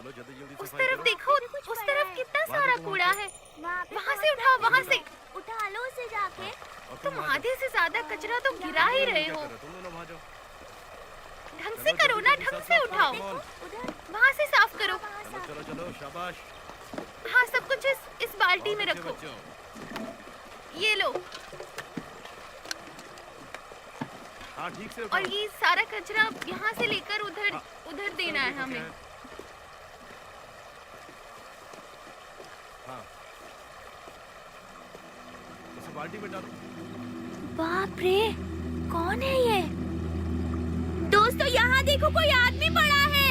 चलो जल्दी जल्दी उस सफाई तरफ करो। देखो, उस तरफ कितना सारा कूड़ा है। वहाँ से उठाओ, वहाँ से उठा लो उसे जाके। और तुम वहाँ आधे से ज्यादा कचरा तो गिरा ही रहे हो। तुम दोनों वहाँ जाओ। ढंग चलो, से करो जल्दी ना, जल्दी ढंग सब से साफ उठाओ। करो, come on। उधर वहाँ से साफ करो। चलो चलो चलो शाबाश। हाँ, सब कुछ इस बाल्टी में बहुत अच्छे रखो। बच्चों। ये लो। हाँ ठीक से और उठाओ। ये सारा कचरा यहाँ से लेकर उधर हाँ, उधर चलो, देना है देखो क्या हमें। हाँ इसे बाल्टी में डालो। बाप रे, कौन है ये? दोस्तों यहाँ देखो, कोई आदमी पड़ा है।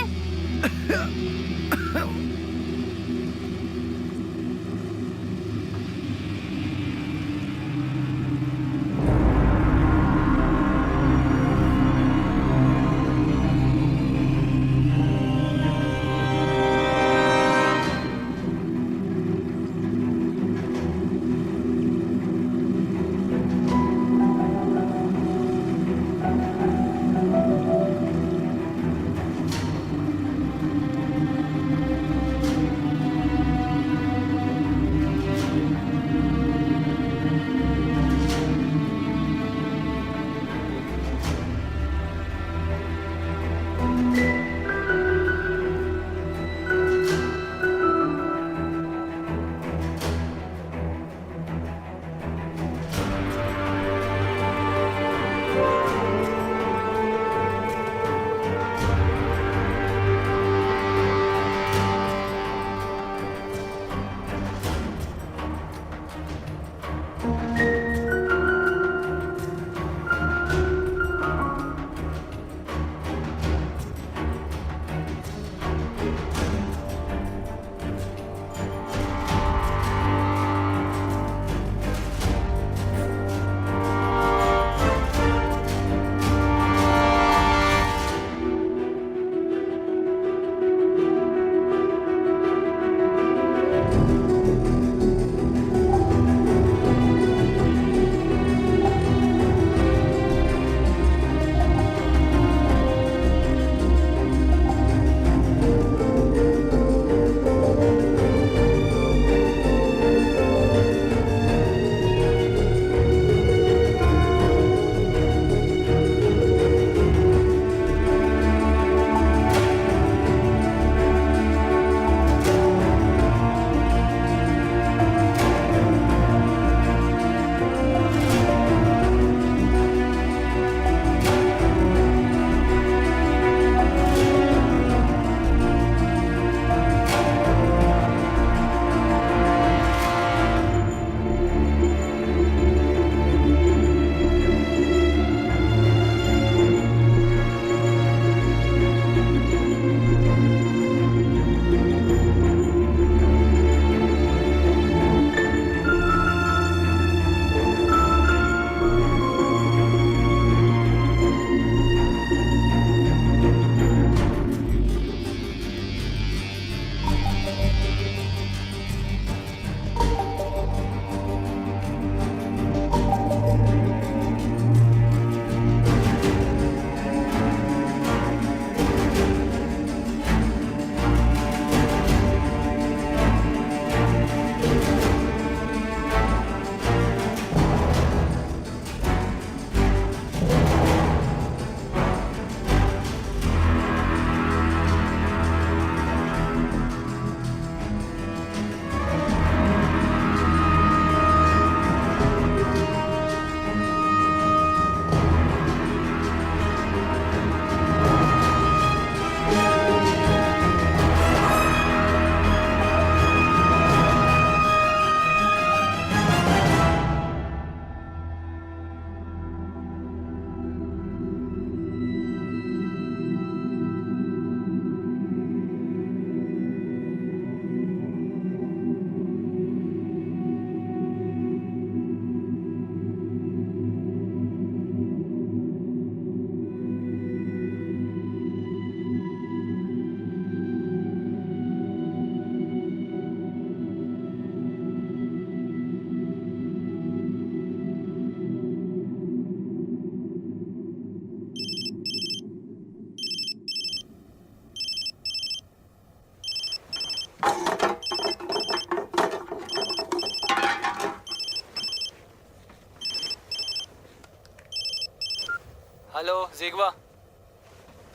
ज़ेगवा,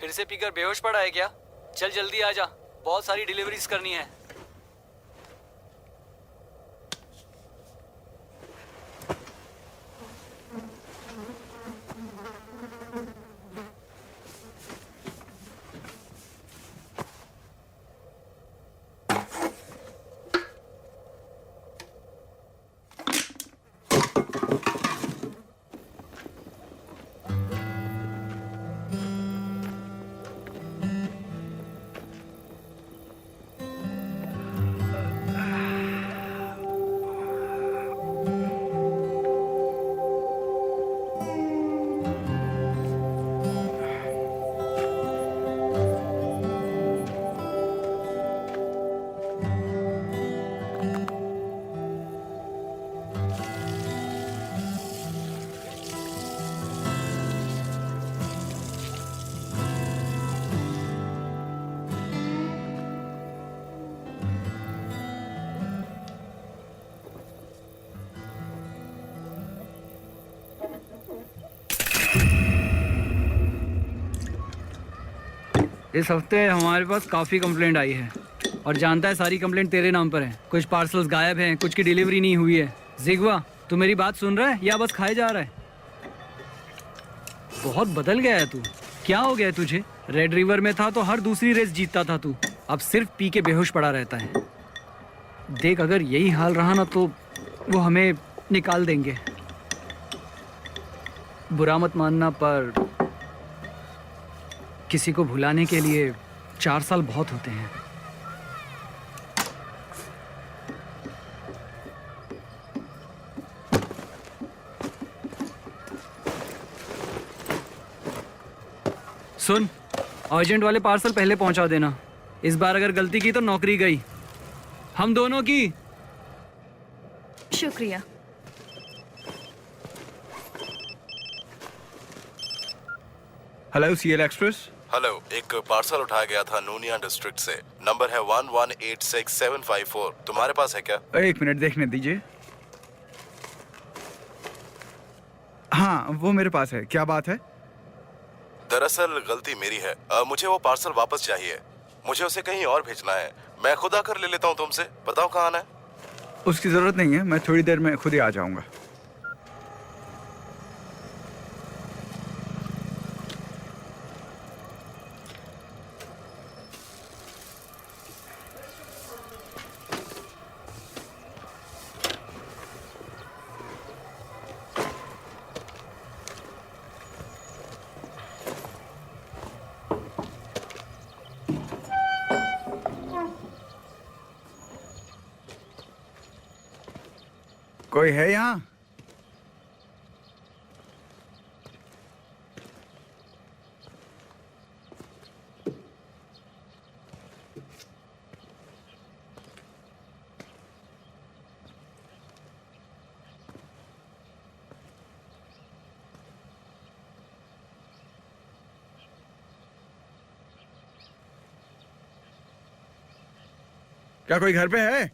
फिर से पीकर बेहोश पड़ा है क्या? चल जल्दी आ जा, बहुत सारी डिलीवरीज करनी है। इस हफ्ते हमारे पास काफ़ी कंप्लेंट आई है और जानता है सारी कंप्लेंट तेरे नाम पर है। कुछ पार्सल्स गायब हैं, कुछ की डिलीवरी नहीं हुई है। ज़ेगवा, तू मेरी बात सुन रहा है या बस खाए जा रहा है? बहुत बदल गया है तू। क्या हो गया है तुझे? रेड रिवर में था तो हर दूसरी रेस जीतता था तू, अब सिर्फ पी के बेहोश पड़ा रहता है। देख, अगर यही हाल रहा ना तो वो हमें निकाल देंगे। बुरा मत मानना, पर किसी को भुलाने के लिए 4 साल बहुत होते हैं। सुन, अर्जेंट वाले पार्सल पहले पहुंचा देना। इस बार अगर गलती की तो नौकरी गई, हम दोनों की। शुक्रिया। Hello CL express. हेलो, एक पार्सल उठाया गया था नूनिया डिस्ट्रिक्ट से। नंबर है 1186754। तुम्हारे पास है क्या? एक मिनट देखने दीजिए। हाँ, वो मेरे पास है। क्या बात है? दरअसल गलती मेरी है। मुझे वो पार्सल वापस चाहिए। मुझे उसे कहीं और भेजना है। मैं खुद आकर ले लेता हूँ तुमसे। बताओ कहाँ आना है? उसकी जरूरत नहीं है, मैं थोड़ी देर में खुद ही आ जाऊंगा। कोई है यहाँ? क्या कोई घर पे है?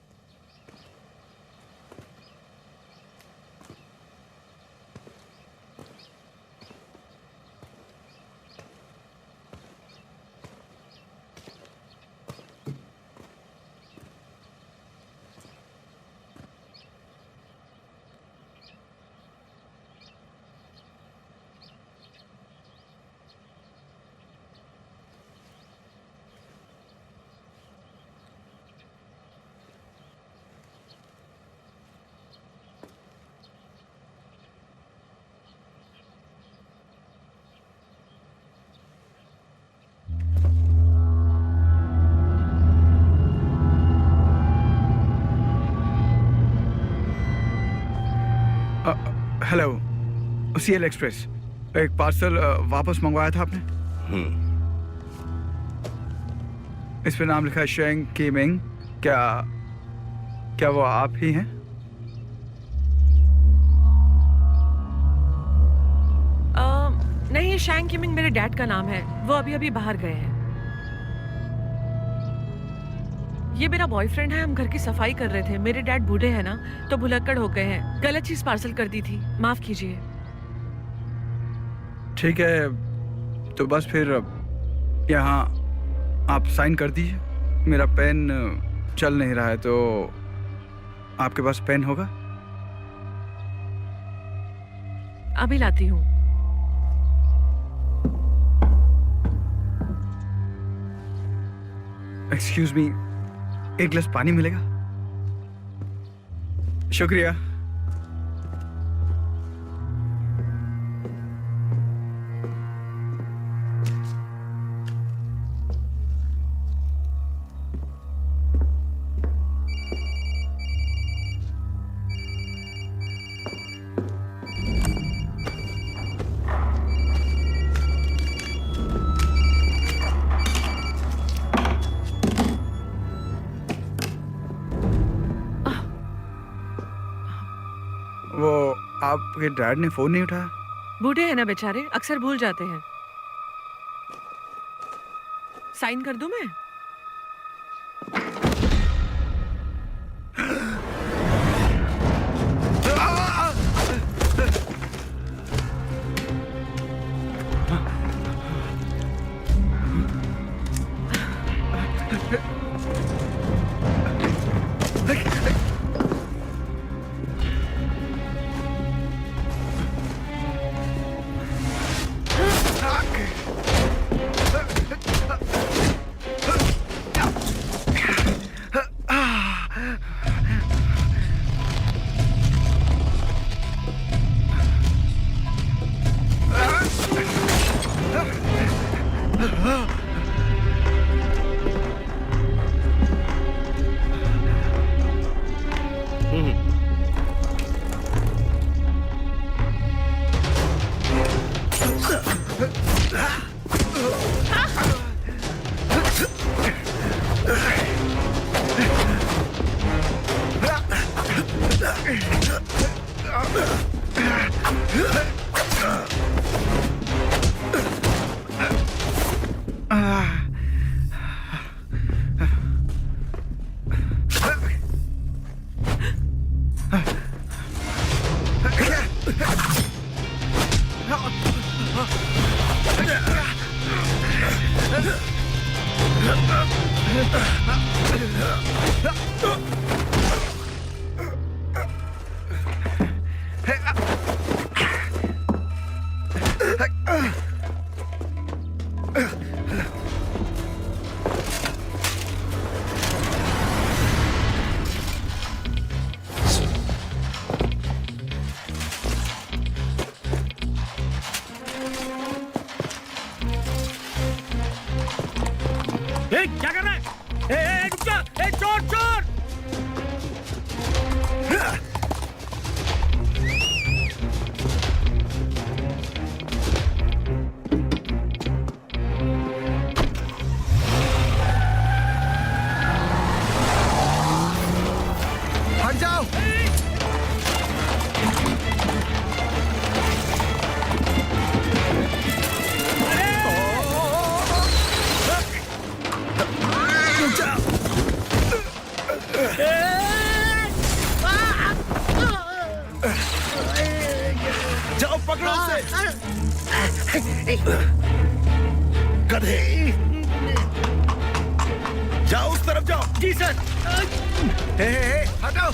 हेलो सीएल एक्सप्रेस, एक पार्सल वापस मंगवाया था आपने। इस पे नाम लिखा है शेंग कीमिंग। क्या वो आप ही हैं? नहीं, शेंग कीमिंग मेरे डैड का नाम है। वो अभी अभी बाहर गए हैं। ये मेरा बॉयफ्रेंड है। हम घर की सफाई कर रहे थे। मेरे डैड बूढ़े हैं ना, तो भुलक्कड़ हो गए हैं। गलत चीज पार्सल कर दी थी, माफ कीजिए। ठीक है, तो बस फिर यहाँ आप साइन कर दीजिए। मेरा पेन चल नहीं रहा है, तो आपके पास पेन होगा? अभी लाती हूँ। एक्सक्यूज मी, एक गिलास पानी मिलेगा? शुक्रिया। वो आपके डैड ने फोन नहीं उठाया? बूढ़े हैं ना बेचारे, अक्सर भूल जाते हैं। साइन कर दूं मैं? क्या कर रहा है? रुक जा! चोर चोर! हट जाओ! जाओ पकड़ो उसे! गधे! जाओ उस तरफ जाओ। जी सर। हटाओ!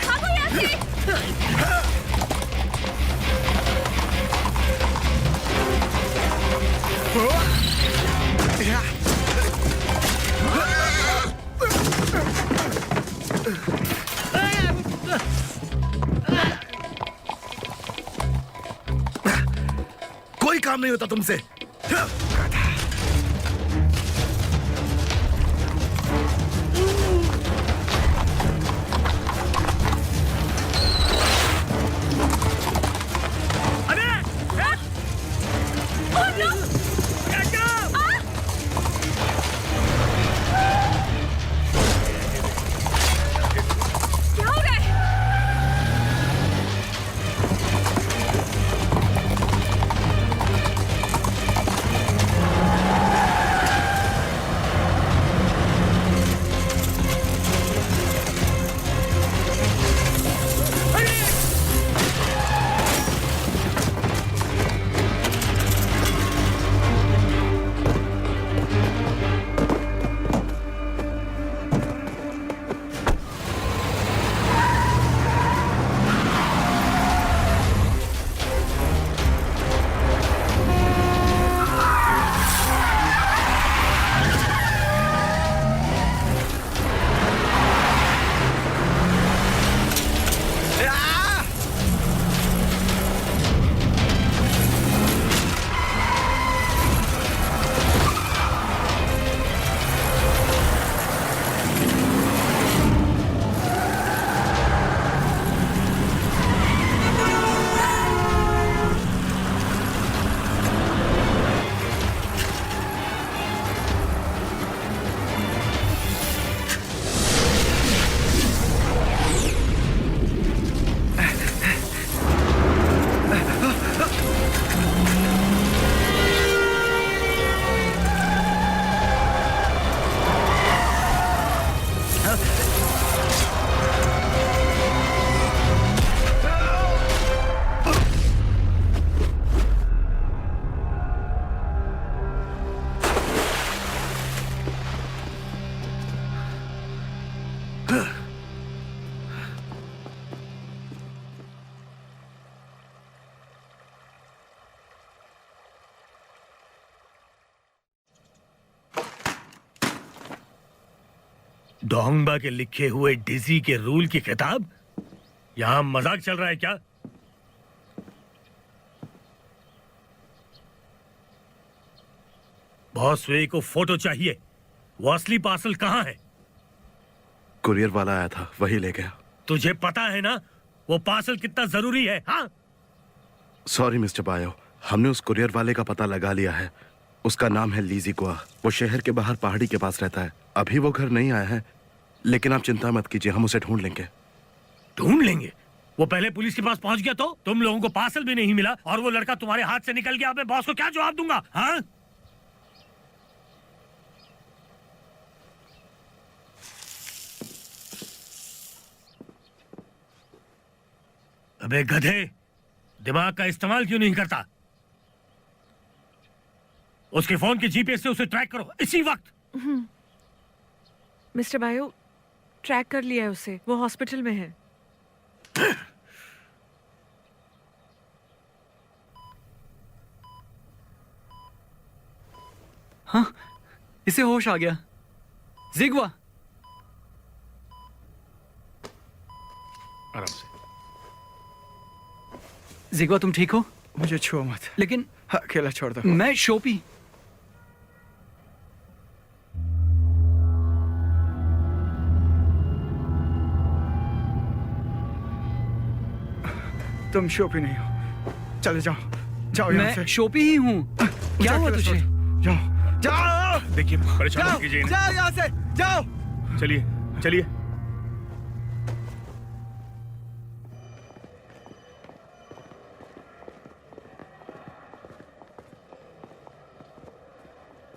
भागो यहाँ से! कोई काम नहीं होता तुमसे। क्या हो रहा है? डोंगबा के लिखे हुए डिजी के रूल की किताब? यहां मजाक चल रहा है क्या? बॉस वे को फोटो चाहिए। वो असली पार्सल कहां है? कुरियर वाला आया था, वही ले गया। तुझे पता है ना वो पार्सल कितना जरूरी है? हाँ, सॉरी मिस्टर बायो, हमने उस कुरियर वाले का पता लगा लिया है। उसका नाम है लीजी गुआ। वो शहर के बाहर पहाड़ी के पास रहता है। अभी वो घर नहीं आया है, लेकिन आप चिंता मत कीजिए, हम उसे ढूंढ लेंगे। ढूंढ लेंगे? वो पहले पुलिस के पास पहुंच गया तो तुम लोगों को पार्सल भी नहीं मिला और वो लड़का तुम्हारे हाथ से निकल गया। मैं बॉस को क्या जवाब दूंगा? हाँ, अबे गधे, दिमाग का इस्तेमाल क्यों नहीं करता? उसके फोन के जीपीएस से उसे ट्रैक करो इसी वक्त। मिस्टर बायो, ट्रैक कर लिया है उसे, वो हॉस्पिटल में है। हाँ, इसे होश आ गया। जिगवा, आराम से। जिगवा तुम ठीक हो? मुझे छुओ मत। लेकिन हाँ, अकेला छोड़ दो। मैं शोपी। तुम शोपी नहीं हो। चले जाओ, जाओ यहाँ से। मैं शोपी ही हूँ। क्या हुआ तुझे? जाओ, जाओ। देखिए, परेशान मत कीजिए इन्हें। जाओ यहाँ से, जाओ। चलिए चलिए।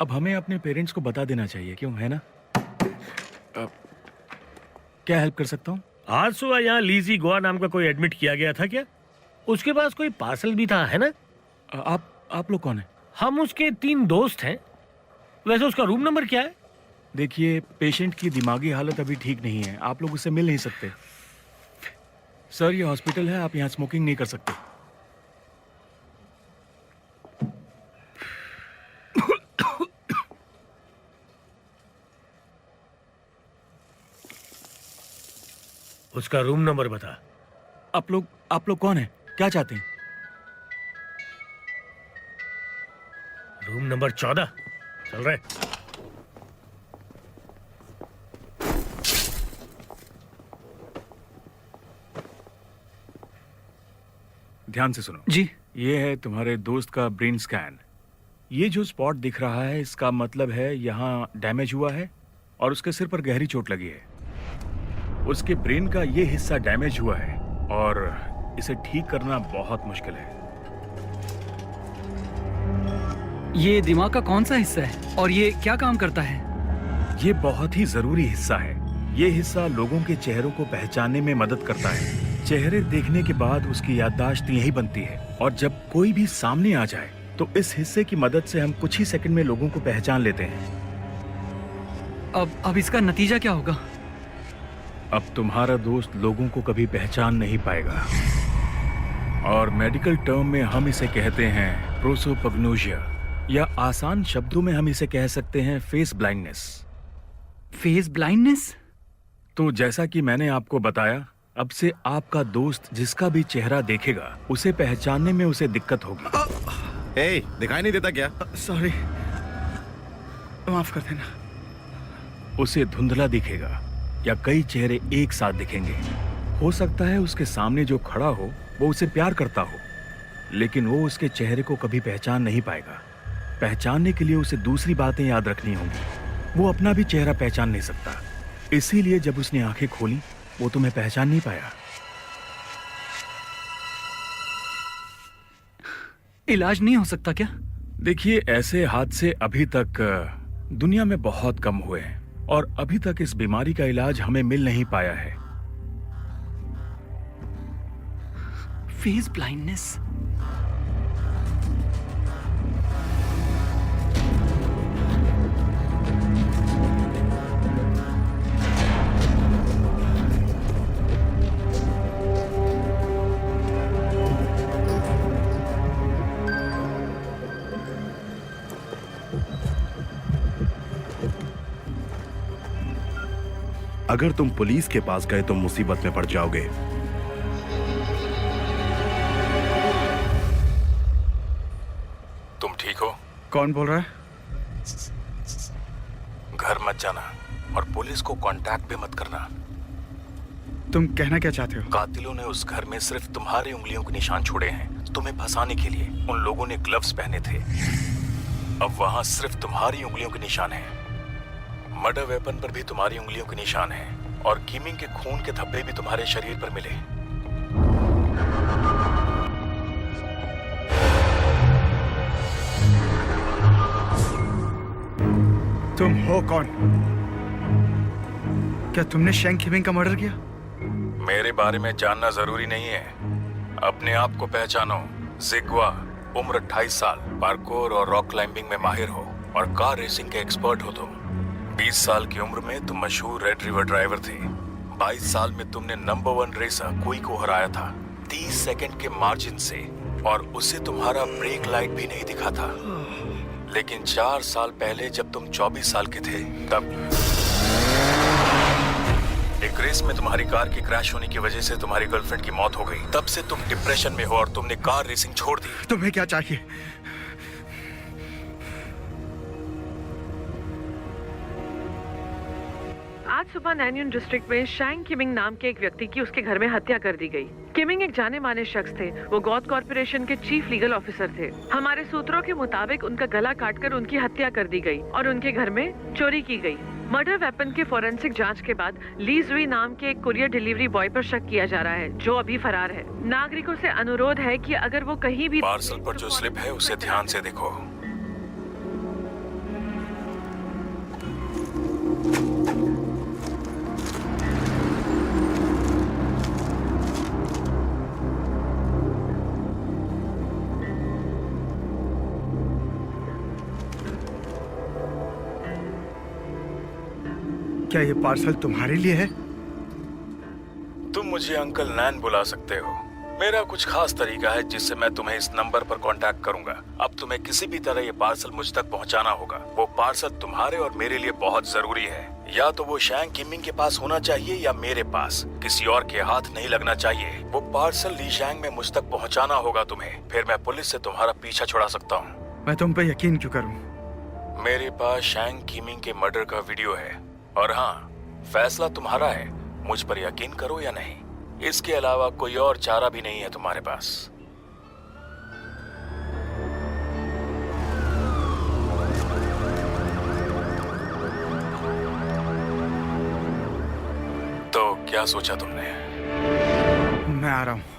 अब हमें अपने पेरेंट्स को बता देना चाहिए, क्यों, है ना? क्या हेल्प कर सकता हूँ? आज सुबह यहाँ लीजी गोवा नाम का कोई एडमिट किया गया था क्या? उसके पास कोई पार्सल भी था, है ना? आप लोग कौन है? हम उसके 3 दोस्त हैं। वैसे उसका रूम नंबर क्या है? देखिए, पेशेंट की दिमागी हालत अभी ठीक नहीं है, आप लोग उससे मिल नहीं सकते। सर, ये हॉस्पिटल है, आप यहाँ स्मोकिंग नहीं कर सकते। उसका रूम नंबर बता। आप लोग कौन है? क्या चाहते हैं? Room number 14। चल रहे। ध्यान से सुनो जी। ये है तुम्हारे दोस्त का ब्रेन स्कैन। ये जो स्पॉट दिख रहा है, इसका मतलब है यहाँ डैमेज हुआ है और उसके सिर पर गहरी चोट लगी है। उसके ब्रेन का ये हिस्सा डैमेज हुआ है और इसे ठीक करना बहुत मुश्किल है। ये दिमाग का कौन सा हिस्सा है और ये क्या काम करता है? ये बहुत ही जरूरी हिस्सा है। ये हिस्सा लोगों के चेहरों को पहचानने में मदद करता है। चेहरे देखने के बाद उसकी याददाश्त यही बनती है और जब कोई भी सामने आ जाए तो इस हिस्से की मदद से हम कुछ ही सेकंड में लोगों को पहचान लेते हैं। अब इसका नतीजा क्या होगा? अब तुम्हारा दोस्त लोगों को कभी पहचान नहीं पाएगा और मेडिकल टर्म में हम इसे कहते हैं प्रोसोपग्नोसिया, या आसान शब्दों में हम इसे कह सकते हैं फेस ब्लाइंडनेस। Face blindness? तो जैसा कि मैंने आपको बताया, अब से आपका दोस्त जिसका भी चेहरा देखेगा उसे पहचानने में उसे दिक्कत होगी। ए, दिखाई नहीं देता क्या? सॉरी, माफ कर देना। उसे धुंधला दिखेगा या कई चेहरे एक साथ दिखेंगे। हो सकता है उसके सामने जो खड़ा हो वो उसे प्यार करता हो, लेकिन वो उसके चेहरे को कभी पहचान नहीं पाएगा। पहचानने के लिए उसे दूसरी बातें याद रखनी होंगी। वो अपना भी चेहरा पहचान नहीं सकता, इसीलिए जब उसने आंखें खोली वो तुम्हें पहचान नहीं पाया। इलाज नहीं हो सकता क्या? देखिए, ऐसे हादसे अभी तक दुनिया में बहुत कम हुए हैं और अभी तक इस बीमारी का इलाज हमें मिल नहीं पाया है। Face blindness? अगर तुम पुलिस के पास गए तो मुसीबत में पड़ जाओगे। तुम ठीक हो? कौन बोल रहा है? घर मत जाना और पुलिस को कांटेक्ट भी मत करना। तुम कहना क्या चाहते हो? कातिलों ने उस घर में सिर्फ तुम्हारे उंगलियों के निशान छोड़े हैं, तुम्हें फंसाने के लिए। उन लोगों ने ग्लव्स पहने थे, अब वहां सिर्फ तुम्हारी उंगलियों के निशान हैं। मर्डर वेपन पर भी तुम्हारी उंगलियों के निशान हैं और कीमिंग के खून के धब्बे भी तुम्हारे शरीर पर मिले। तुम हो कौन? क्या तुमने शैंग कीमिंग का मर्डर किया? मेरे बारे में जानना जरूरी नहीं है, अपने आप को पहचानो। जिग्वा, उम्र 28 साल, पार्कोर और रॉक क्लाइंबिंग में माहिर हो और कार रेसिंग के एक्सपर्ट हो तुम। 20 साल की उम्र में तुम मशहूर रेड रिवर ड्राइवर थे। 22 साल में तुमने नंबर 1 रेसर कोई को हराया था 30 सेकंड के मार्जिन से, और उसे तुम्हारा ब्रेक लाइट भी नहीं दिखा था। लेकिन 4 साल पहले जब तुम 24 साल के थे, तब एक रेस में तुम्हारी कार की क्रैश होने की वजह से तुम्हारी गर्लफ्रेंड की मौत हो गई। तब से तुम डिप्रेशन में हो और तुमने कार रेसिंग छोड़ दी। तुम्हें क्या चाहिए? आज सुबह नैन्यून डिस्ट्रिक्ट में शैंग किमिंग नाम के एक व्यक्ति की उसके घर में हत्या कर दी गई। किमिंग एक जाने माने शख्स थे। वो गॉथ कॉर्पोरेशन के चीफ लीगल ऑफिसर थे। हमारे सूत्रों के मुताबिक उनका गला काटकर उनकी हत्या कर दी गई और उनके घर में चोरी की गई। मर्डर वेपन के फोरेंसिक जांच के बाद ली जुई नाम के एक कुरियर डिलीवरी बॉय पर शक किया जा रहा है, जो अभी फरार है। नागरिकों से अनुरोध है कि अगर वो कहीं भी पार्सल पर जो स्लिप है उसे ध्यान से देखो। क्या ये पार्सल तुम्हारे लिए है? तुम मुझे अंकल नैन बुला सकते हो। मेरा कुछ खास तरीका है जिससे मैं तुम्हें इस नंबर पर कांटेक्ट करूंगा। अब तुम्हें किसी भी तरह ये पार्सल मुझ तक पहुंचाना होगा। वो पार्सल तुम्हारे और मेरे लिए बहुत जरूरी है। या तो वो शैंग किमिंग के पास होना चाहिए या मेरे पास, किसी और के हाथ नहीं लगना चाहिए। वो पार्सल ली शैंग में मुझ तक पहुंचाना होगा तुम्हें, फिर मैं पुलिस से तुम्हारा पीछा छुड़ा सकता हूँ। मैं तुम पे यकीन क्यों करूं? मेरे पास शैंग किमिंग के मर्डर का वीडियो है, और हाँ, फैसला तुम्हारा है, मुझ पर यकीन करो या नहीं। इसके अलावा कोई और चारा भी नहीं है तुम्हारे पास। तो क्या सोचा तुमने? मैं आ रहा हूं।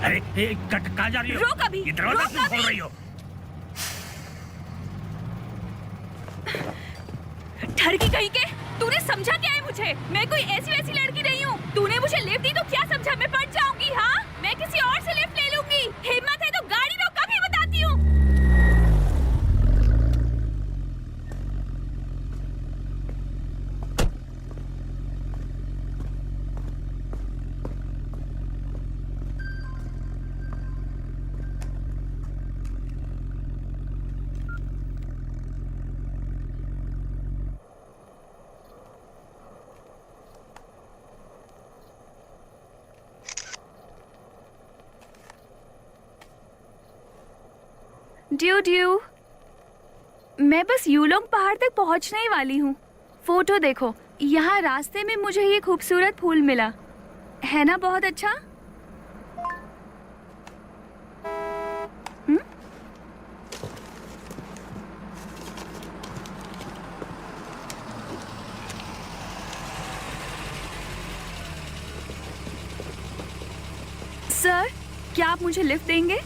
अरे कहाँ जा रही हो? रोक अभी, ये दरवाजा रोक क्यों खोल अभी। रही हो? ठरकी कहीं के, तूने समझा क्या है मुझे? मैं कोई ऐसी वैसी लड़की नहीं हूँ। तूने मुझे लिफ्ट दी तो क्या समझा मैं पड़ जाऊंगी? हाँ, मैं किसी और से लिफ्ट ले लूंगी। हिम्मत है तो गाड़ी रोक, कभी बताती हूँ। ड्यू, मैं बस यूलोंग पहाड़ तक पहुंचने ही वाली हूँ। फोटो देखो, यहाँ रास्ते में मुझे ये खूबसूरत फूल मिला है ना, बहुत अच्छा। क्या आप मुझे लिफ्ट देंगे?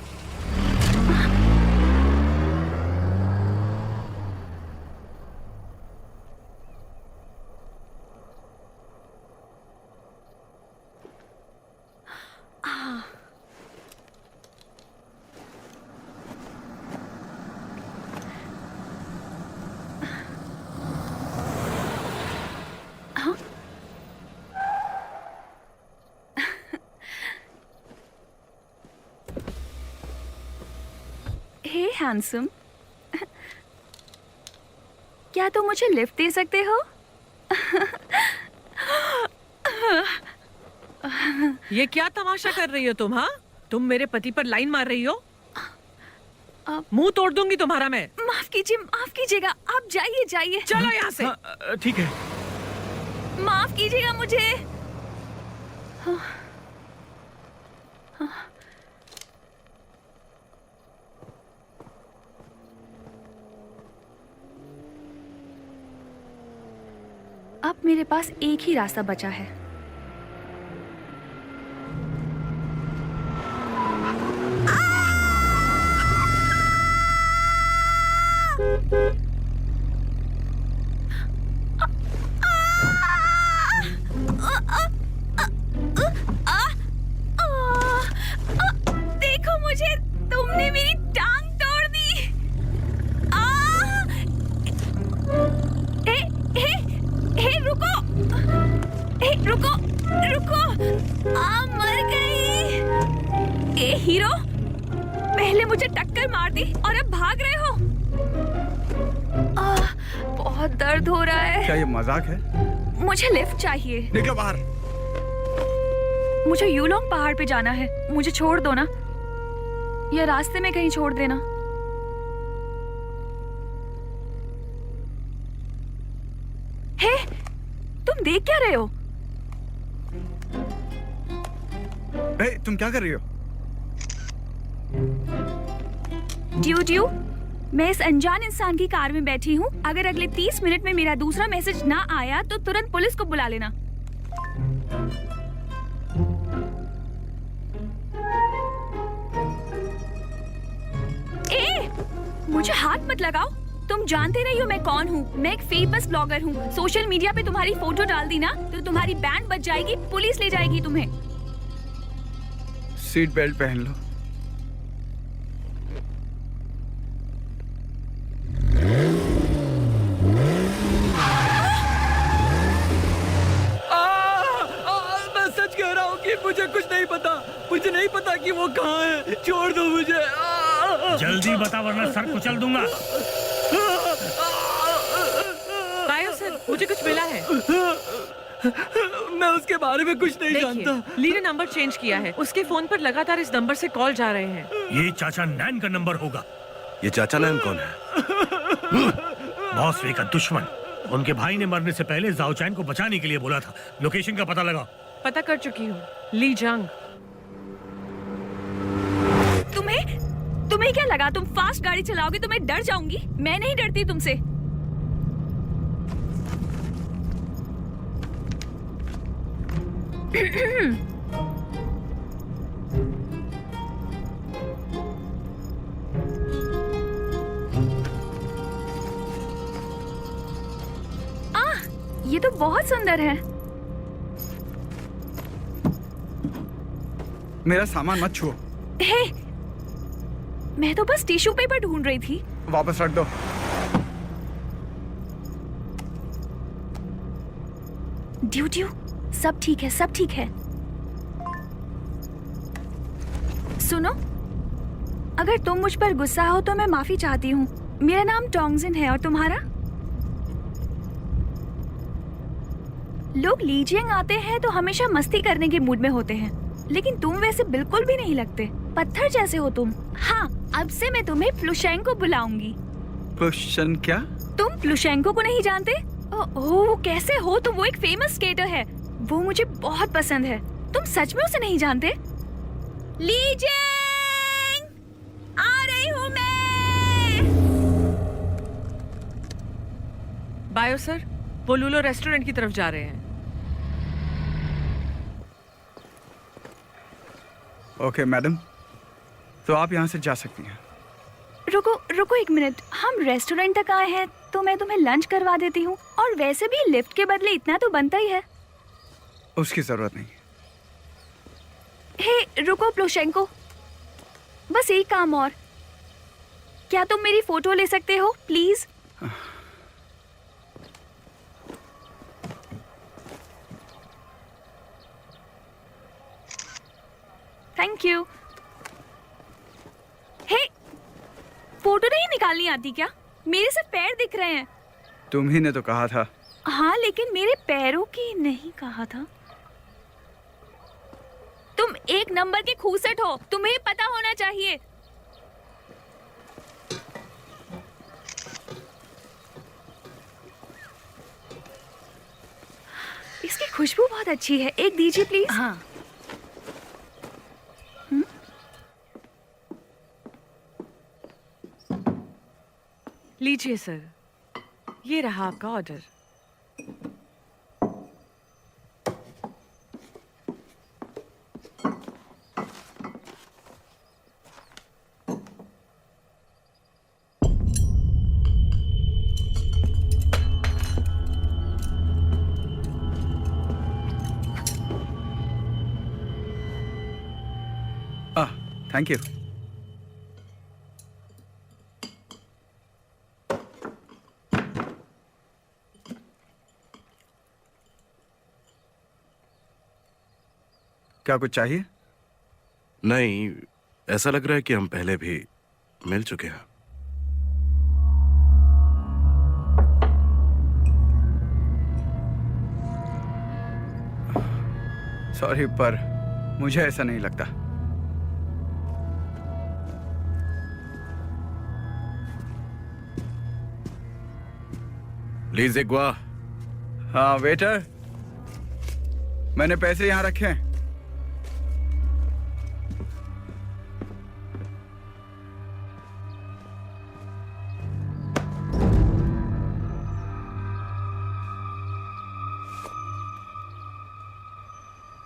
हे हैंडसम, क्या तुम मुझे लिफ्ट दे सकते हो? ये क्या तमाशा कर रही हो तुम? हाँ, तुम मेरे पति पर लाइन मार रही हो। मुंह तोड़ दूंगी तुम्हारा मैं। माफ कीजिएगा, आप जाइए जाइए। चलो यहाँ से। ठीक है। माफ कीजिएगा मुझे। अब मेरे पास एक ही रास्ता बचा है। देखो मुझे, तुमने मेरी टांग तोड़ दी। रुको, मर गई। हीरो, पहले मुझे टक्कर मार दी और अब भाग रहे हो। बहुत दर्द हो रहा है। क्या ये मजाक है? मुझे लिफ्ट चाहिए। निकलो बाहर। मुझे यूलोंग पहाड़ पे जाना है, मुझे छोड़ दो ना, या रास्ते में कहीं छोड़ देना। हे, तुम देख क्या रहे हो? तुम क्या कर रही हो? ड्यू, मैं इस अनजान इंसान की कार में बैठी हूँ। अगर अगले 30 मिनट में मेरा दूसरा मैसेज ना आया तो तुरंत पुलिस को बुला लेना। मुझे हाथ मत लगाओ। तुम जानते नहीं हो मैं कौन हूँ। मैं एक फेमस ब्लॉगर हूँ। सोशल मीडिया पे तुम्हारी फोटो डाल दी ना तो तुम्हारी बैंड बज जाएगी, पुलिस ले जाएगी तुम्हें। सीट बेल्ट पहन लो। मैं सच कह रहा हूँ कि मुझे कुछ नहीं पता। मुझे नहीं पता कि वो कहाँ है। छोड़ दो मुझे। जल्दी बता वरना सर कुचल दूंगा। बायो सर, मुझे कुछ मिला है। मैं उसके बारे में कुछ नहीं जानता। ली ने नंबर चेंज किया है। उसके फोन पर लगातार इस नंबर से कॉल जा रहे हैं। ये चाचा नैन का नंबर होगा। ये चाचा नैन कौन है? बॉस वे का दुश्मन। उनके भाई ने मरने से पहले जाओ चैन को बचाने के लिए बोला था। लोकेशन का पता लगाओ। पता कर चुकी हूँ, ली जंग। तुम्हें क्या लगा तुम फास्ट गाड़ी चलाओगे तो मैं डर जाऊंगी? मैं नहीं डरती तुमसे। ये तो बहुत सुंदर है। मेरा सामान मत छुओ। हे, मैं तो बस टिश्यू पेपर ढूंढ रही थी। वापस रख दो। ड्यू, सब ठीक है, सब ठीक है। सुनो, अगर तुम मुझ पर गुस्सा हो तो मैं माफी चाहती हूँ। मेरा नाम टोंगजिन है और तुम्हारा? लोग लीजिंग आते हैं तो हमेशा मस्ती करने के मूड में होते हैं, लेकिन तुम वैसे बिल्कुल भी नहीं लगते। पत्थर जैसे हो तुम। हाँ, अब से मैं तुम्हें प्लुशेंको बुलाऊंगी। प्लुशन क्या? तुम प्लुशेंको को नहीं जानते? ओह, कैसे हो तुम? वो एक फेमस स्केटर है। वो मुझे बहुत पसंद है। तुम सच में उसे नहीं जानते? लीजिंग, आ रही हूँ मैं। बायो सर, वो लूलो रेस्टोरेंट की तरफ जा रहे हैं। ओके मैडम, तो आप यहाँ से जा सकती हैं। रुको रुको एक मिनट, हम रेस्टोरेंट तक आए हैं तो मैं तुम्हें लंच करवा देती हूँ, और वैसे भी लिफ्ट के बदले इतना तो बनता ही है। उसकी जरूरत नहीं। हे रुको प्लोशेंको, बस एक काम और, क्या तुम मेरी फोटो ले सकते हो please? Thank you. Hey, photo नहीं निकालनी आती क्या? मेरे सिर्फ पैर दिख रहे हैं। तुम ही ने तो कहा था। हाँ लेकिन मेरे पैरों की नहीं कहा था। तुम एक नंबर के खूसट हो, तुम्हें पता होना चाहिए। इसकी खुशबू बहुत अच्छी है, एक दीजिए प्लीज। हाँ। लीजिए सर, ये रहा आपका ऑर्डर। Thank you. क्या कुछ चाहिए? नहीं, ऐसा लग रहा है कि हम पहले भी मिल चुके हैं। सॉरी, पर मुझे ऐसा नहीं लगता। लीजिए गुआ। हाँ वेटर, मैंने पैसे यहाँ रखे हैं।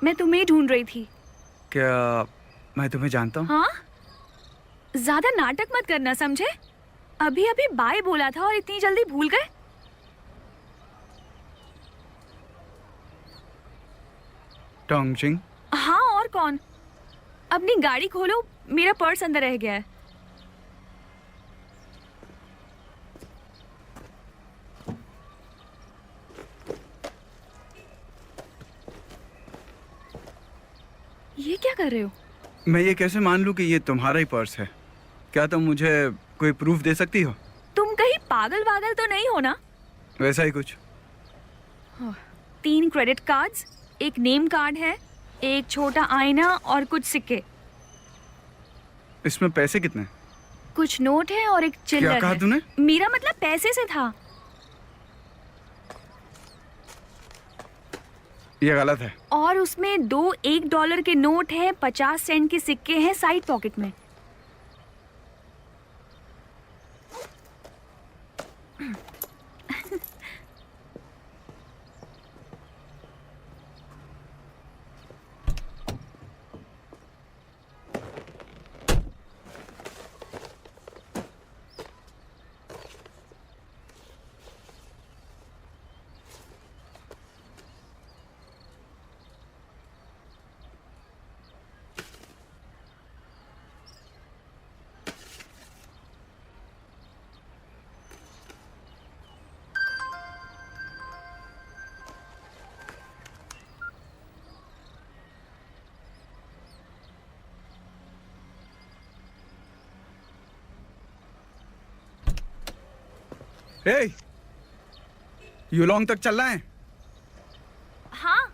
मैं तुम्हें ढूंढ रही थी। क्या मैं तुम्हें जानता हूँ? हाँ, ज्यादा नाटक मत करना, समझे? अभी अभी बाय बोला था और इतनी जल्दी भूल गए। टोंगचिंग? हाँ, और कौन? अपनी गाड़ी खोलो, मेरा पर्स अंदर रह गया है। ये क्या कर रहे हो? मैं ये कैसे मान लूं कि ये तुम्हारा ही पर्स है? क्या तुम मुझे कोई प्रूफ दे सकती हो? तुम कहीं पागल वागल तो नहीं हो ना? वैसा ही कुछ। 3 क्रेडिट कार्ड्स, एक नेम कार्ड है, एक छोटा आईना और कुछ सिक्के। इसमें पैसे कितने? कुछ नोट है और एक चिल्लर है। क्या कहा तूने? मेरा मतलब पैसे से था। ये गलत है। और उसमें 2 $1 के नोट हैं, 50 सेंट के सिक्के हैं साइड पॉकेट में। हे, यूलोंग तक चलना है? हाँ।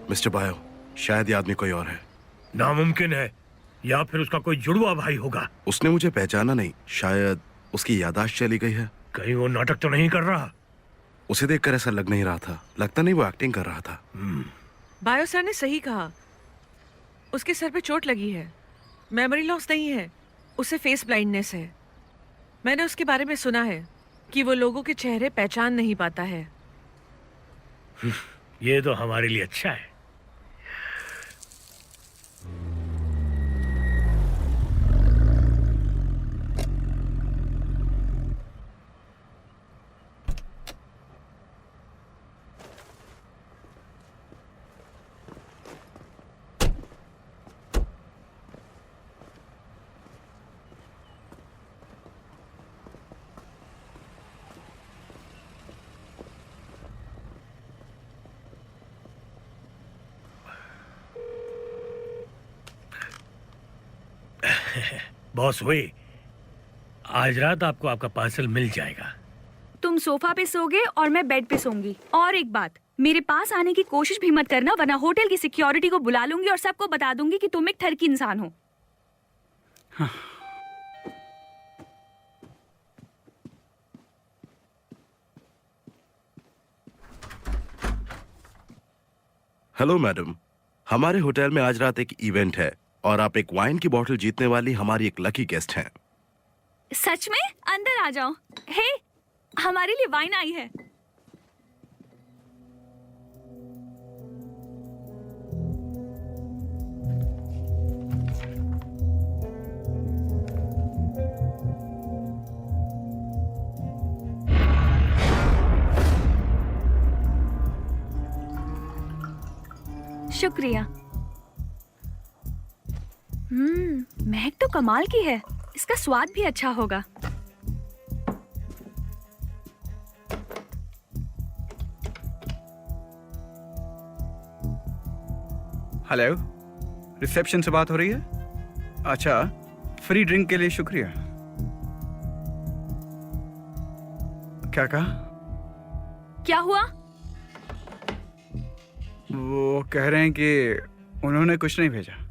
मिस्टर बायो, शायद ये आदमी कोई और है। नामुमकिन है, या फिर उसका कोई जुड़वा भाई होगा। उसने मुझे पहचाना नहीं, शायद उसकी याददाश्त चली गई है। कहीं वो नाटक तो नहीं कर रहा? उसे देखकर ऐसा लग नहीं रहा था, लगता नहीं वो एक्टिंग कर रहा था। बायो सर ने सही कहा, उसके सर पे चोट लगी है, मेमोरी लॉस नहीं है, उसे फेस ब्लाइंडनेस है। मैंने उसके बारे में सुना है कि वो लोगों के चेहरे पहचान नहीं पाता है। ये तो हमारे लिए अच्छा है। बॉस हुई, आज रात आपको आपका पार्सल मिल जाएगा। तुम सोफा पे सोगे और मैं बेड पे सोऊंगी। और एक बात, मेरे पास आने की कोशिश भी मत करना, वरना होटल की सिक्योरिटी को बुला लूंगी और सबको बता दूंगी कि तुम एक ठरकी इंसान हो। हाँ। हेलो मैडम, हमारे होटल में आज रात एक इवेंट है और आप एक वाइन की बोतल जीतने वाली हमारी एक लकी गेस्ट हैं। सच में? अंदर आ जाओ। हे, हमारे लिए वाइन आई है। शुक्रिया। महक तो कमाल की है, इसका स्वाद भी अच्छा होगा। हेलो, रिसेप्शन से बात हो रही है? अच्छा, फ्री ड्रिंक के लिए शुक्रिया। क्या कहा? क्या हुआ? वो कह रहे हैं कि उन्होंने कुछ नहीं भेजा।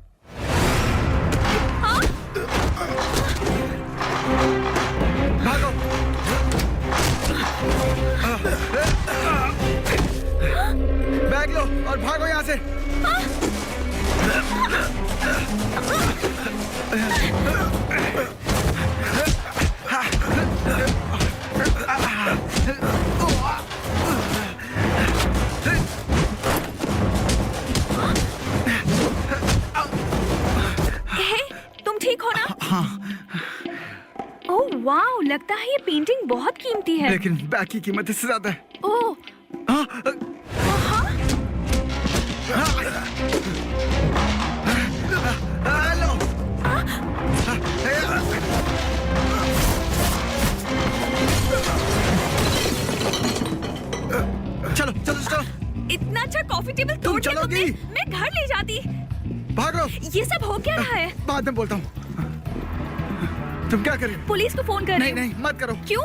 भागो! बैग लो और भागो यहाँ से। तुम ठीक हो ना? हाँ। ओह वाह, लगता है ये पेंटिंग बहुत कीमती है। लेकिन बैग की कीमत इससे ज्यादा है। ओह, हाँ। हेलो। चलो चलो चलो। इतना अच्छा कॉफी टेबल तुम तोड़ के चलोगी? मैं घर ले जाती। भागो। ये सब हो क्या रहा है? बाद में बोलता हूँ। तुम क्या करें? पुलिस को फोन कर रही नहीं हूँ। नहीं, मत करो। क्यों?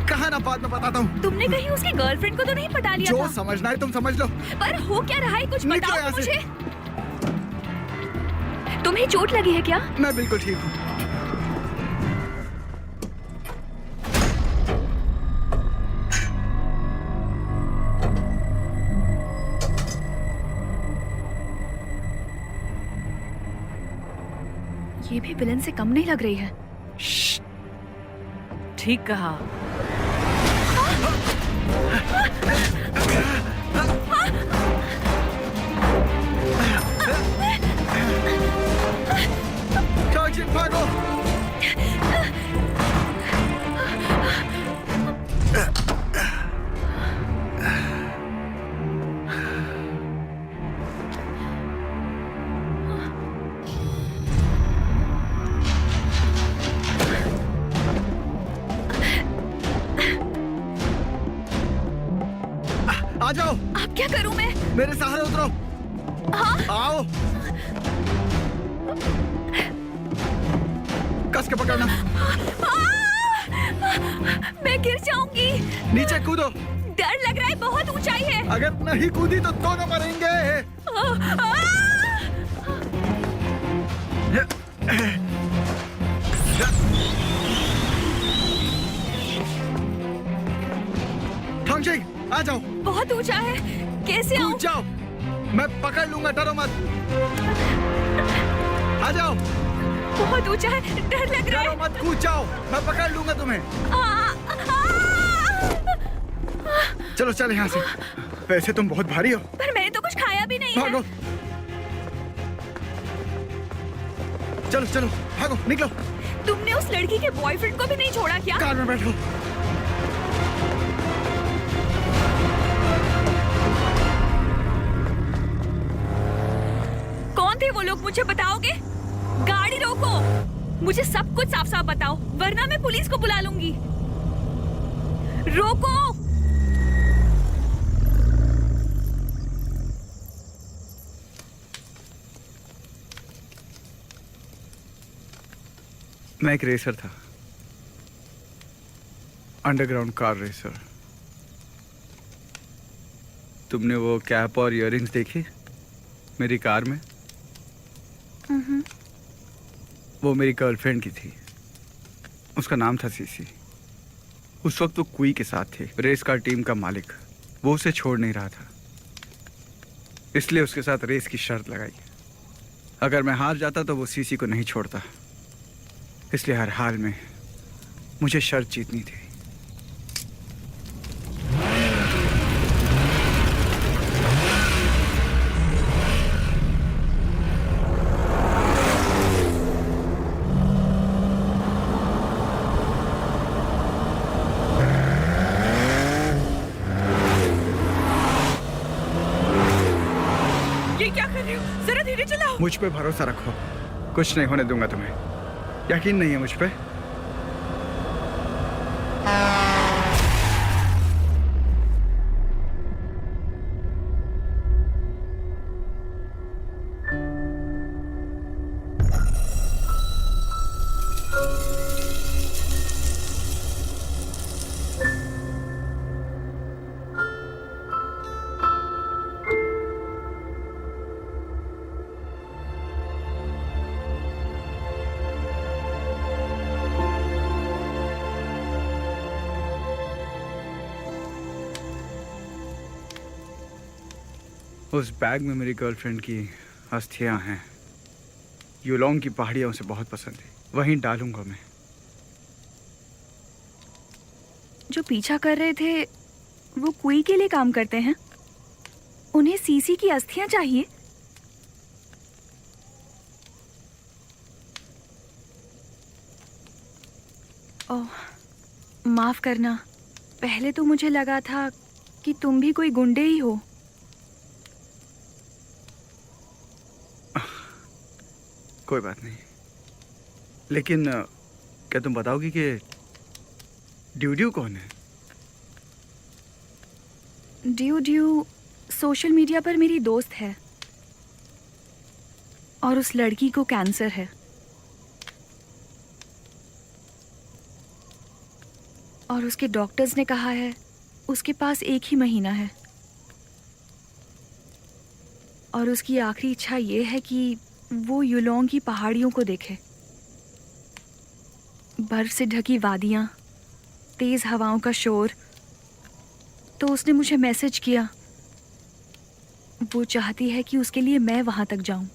कहा ना, बाद में बताता हूँ। तुमने कहीं उसकी गर्लफ्रेंड को तो नहीं पटा लिया जो था? समझना है तुम समझ लो। पर हो क्या रहा है, कुछ निकलो बताओ यहाँ से। मुझे। तुम्हें चोट लगी है क्या? मैं बिल्कुल ठीक हूँ। ये भी विलन से कम नहीं लग रही है। ठीक कहा। भागो। आ जाओ। अब क्या करूं मैं? मेरे सहारे उतरो। हाँ? आओ। कस के पकड़ना। मैं गिर जाऊंगी। नीचे कूदो। डर लग रहा है, बहुत ऊंचाई है। अगर नहीं कूदी तो दोनों मरेंगे। ठोंगशिंग, आ जाओ। बहुत ऊंचा है, कैसे आऊं? कूद जाओ, मैं पकड़ लूंगा, डरो मत। आ जाओ। बहुत ऊंचा है, डर लग रहा डरो है। मत, कूद जाओ, मैं पकड़ लूंगा तुम्हें। चलो चल यहाँ से। वैसे तुम बहुत भारी हो। पर मैंने तो कुछ खाया भी नहीं है। भागो। चलो चलो भागो, निकलो। तुमने उस लड़की के बॉयफ्रेंड को भी नहीं छोड़ा क्या? कार में बैठो। कौन थे वो लोग, मुझे बताओगे? गाड़ी रोको, मुझे सब कुछ साफ साफ बताओ, वरना मैं पुलिस को बुला लूंगी। रोको। मैं एक रेसर था, अंडरग्राउंड कार रेसर। तुमने वो कैप और इयररिंग्स देखी मेरी कार में? वो मेरी गर्लफ्रेंड की थी, उसका नाम था सीसी। उस वक्त वो कुई के साथ थे, रेस कार टीम का मालिक। वो उसे छोड़ नहीं रहा था, इसलिए उसके साथ रेस की शर्त लगाई। अगर मैं हार जाता तो वो सीसी को नहीं छोड़ता, इसलिए हर हाल में मुझे शर्त जीतनी थी। ये क्या कर रही हो? जरा धीरे चलाओ। मुझ पे भरोसा रखो, कुछ नहीं होने दूंगा तुम्हें। यकीन नहीं है मुझ पे? उस बैग में मेरी गर्लफ्रेंड की अस्थियां हैं। यूलोंग की पहाड़ियां उसे बहुत पसंद है, वहीं डालूंगा मैं। जो पीछा कर रहे थे वो कुई के लिए काम करते हैं? उन्हें सीसी की अस्थियां चाहिए? ओह, माफ करना, पहले तो मुझे लगा था कि तुम भी कोई गुंडे ही हो। कोई बात नहीं, लेकिन क्या तुम बताओगी कि ड्यू कौन है? ड्यू सोशल मीडिया पर मेरी दोस्त है और उस लड़की को कैंसर है। और उसके डॉक्टर्स ने कहा है उसके पास 1 ही महीना है और उसकी आखिरी इच्छा ये है कि वो यूलोंग की पहाड़ियों को देखे। बर्फ से ढकी वादियां, तेज हवाओं का शोर। तो उसने मुझे मैसेज किया, वो चाहती है कि उसके लिए मैं वहां तक जाऊं।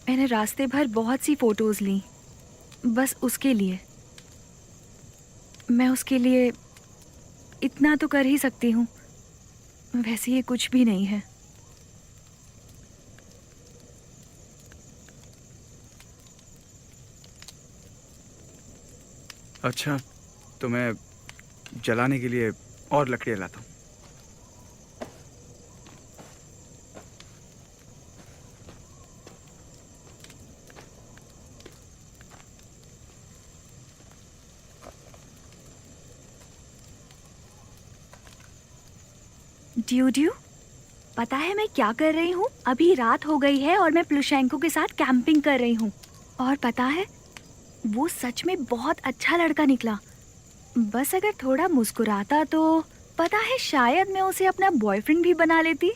मैंने रास्ते भर बहुत सी फोटोज ली, बस उसके लिए। मैं उसके लिए इतना तो कर ही सकती हूँ, वैसे ये कुछ भी नहीं है। अच्छा, तो मैं जलाने के लिए और लकड़ियाँ लाता हूँ। ड्यू, पता है मैं क्या कर रही हूँ? अभी रात हो गई है और मैं प्लुशेंको के साथ कैंपिंग कर रही हूँ। और पता है, वो सच में बहुत अच्छा लड़का निकला। बस अगर थोड़ा मुस्कुराता तो पता है शायद मैं उसे अपना बॉयफ्रेंड भी बना लेती।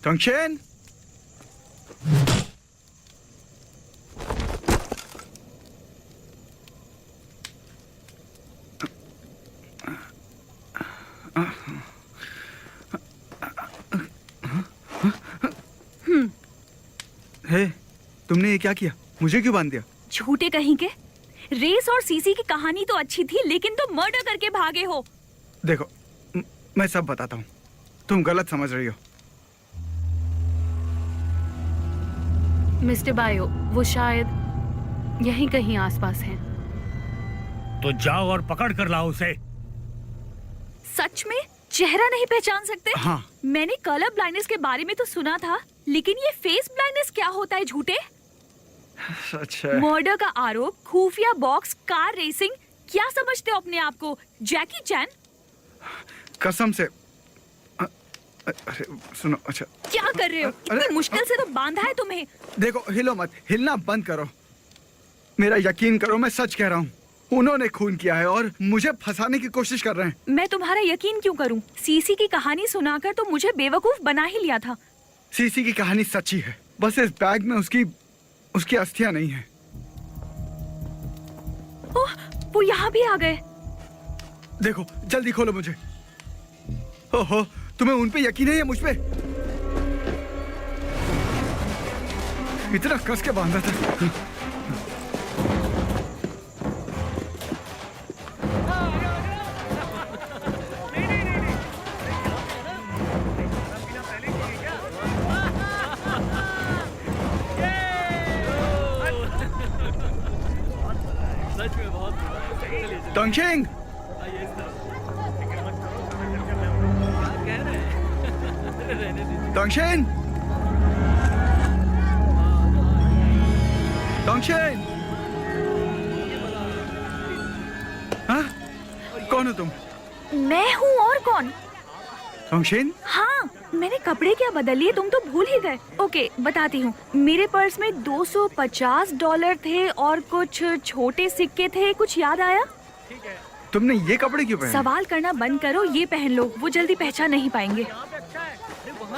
टंगशेन, हे, तुमने ये क्या किया? मुझे क्यों बांध दिया? झूठे कहीं के। रेस और सीसी की कहानी तो अच्छी थी, लेकिन तुम मर्डर करके भागे हो। देखो, मैं सब बताता हूँ, तुम गलत समझ रही हो। मिस्टर बायो, वो शायद यहीं कहीं आसपास हैं। तो जाओ और पकड़ कर लाओ उसे। सच में चेहरा नहीं पहचान सकते? हाँ। मैंने कलर ब्लाइंडनेस के बारे में तो सुना था, लेकिन ये फेस ब्लाइंडनेस क्या होता है झूठे? सच है। मर्डर का आरोप, खुफिया बॉक्स, कार रेसिंग, क्या समझते हो अपने आप को? जैकी चैन? कसम से। अरे सुनो, अच्छा क्या कर रहे हो? इतनी मुश्किल से तो बांधा है तुम्हें। देखो, हिलो मत, हिलना बंद करो। मेरा यकीन करो, मैं सच कह रहा हूँ। उन्होंने खून किया है और मुझे फंसाने की कोशिश कर रहे हैं। मैं तुम्हारा यकीन क्यों करूं? सीसी की कहानी सुनाकर तो मुझे बेवकूफ बना ही लिया था। सीसी की कहानी सच्ची है, बस इस बैग में उसकी अस्थियां नहीं है। ओह, वो यहाँ भी आ गए। देखो, जल्दी खोलो मुझे। ओहो, तुम्हें उन पे यकीन है या मुझ पे? इतना कस के बांधा था। टंगशेन, टंगशेन, टंगशेन, हाँ? कौन हो तुम? मैं हूँ, और कौन? टंगशेन? हाँ, मैंने कपड़े क्या बदल लिए, तुम तो भूल ही गए। ओके, बताती हूँ। मेरे पर्स में $250 थे और कुछ छोटे सिक्के थे। कुछ याद आया? तुमने ये कपड़े क्यों पहने? सवाल करना बंद करो, ये पहन लो, वो जल्दी पहचान नहीं पाएंगे।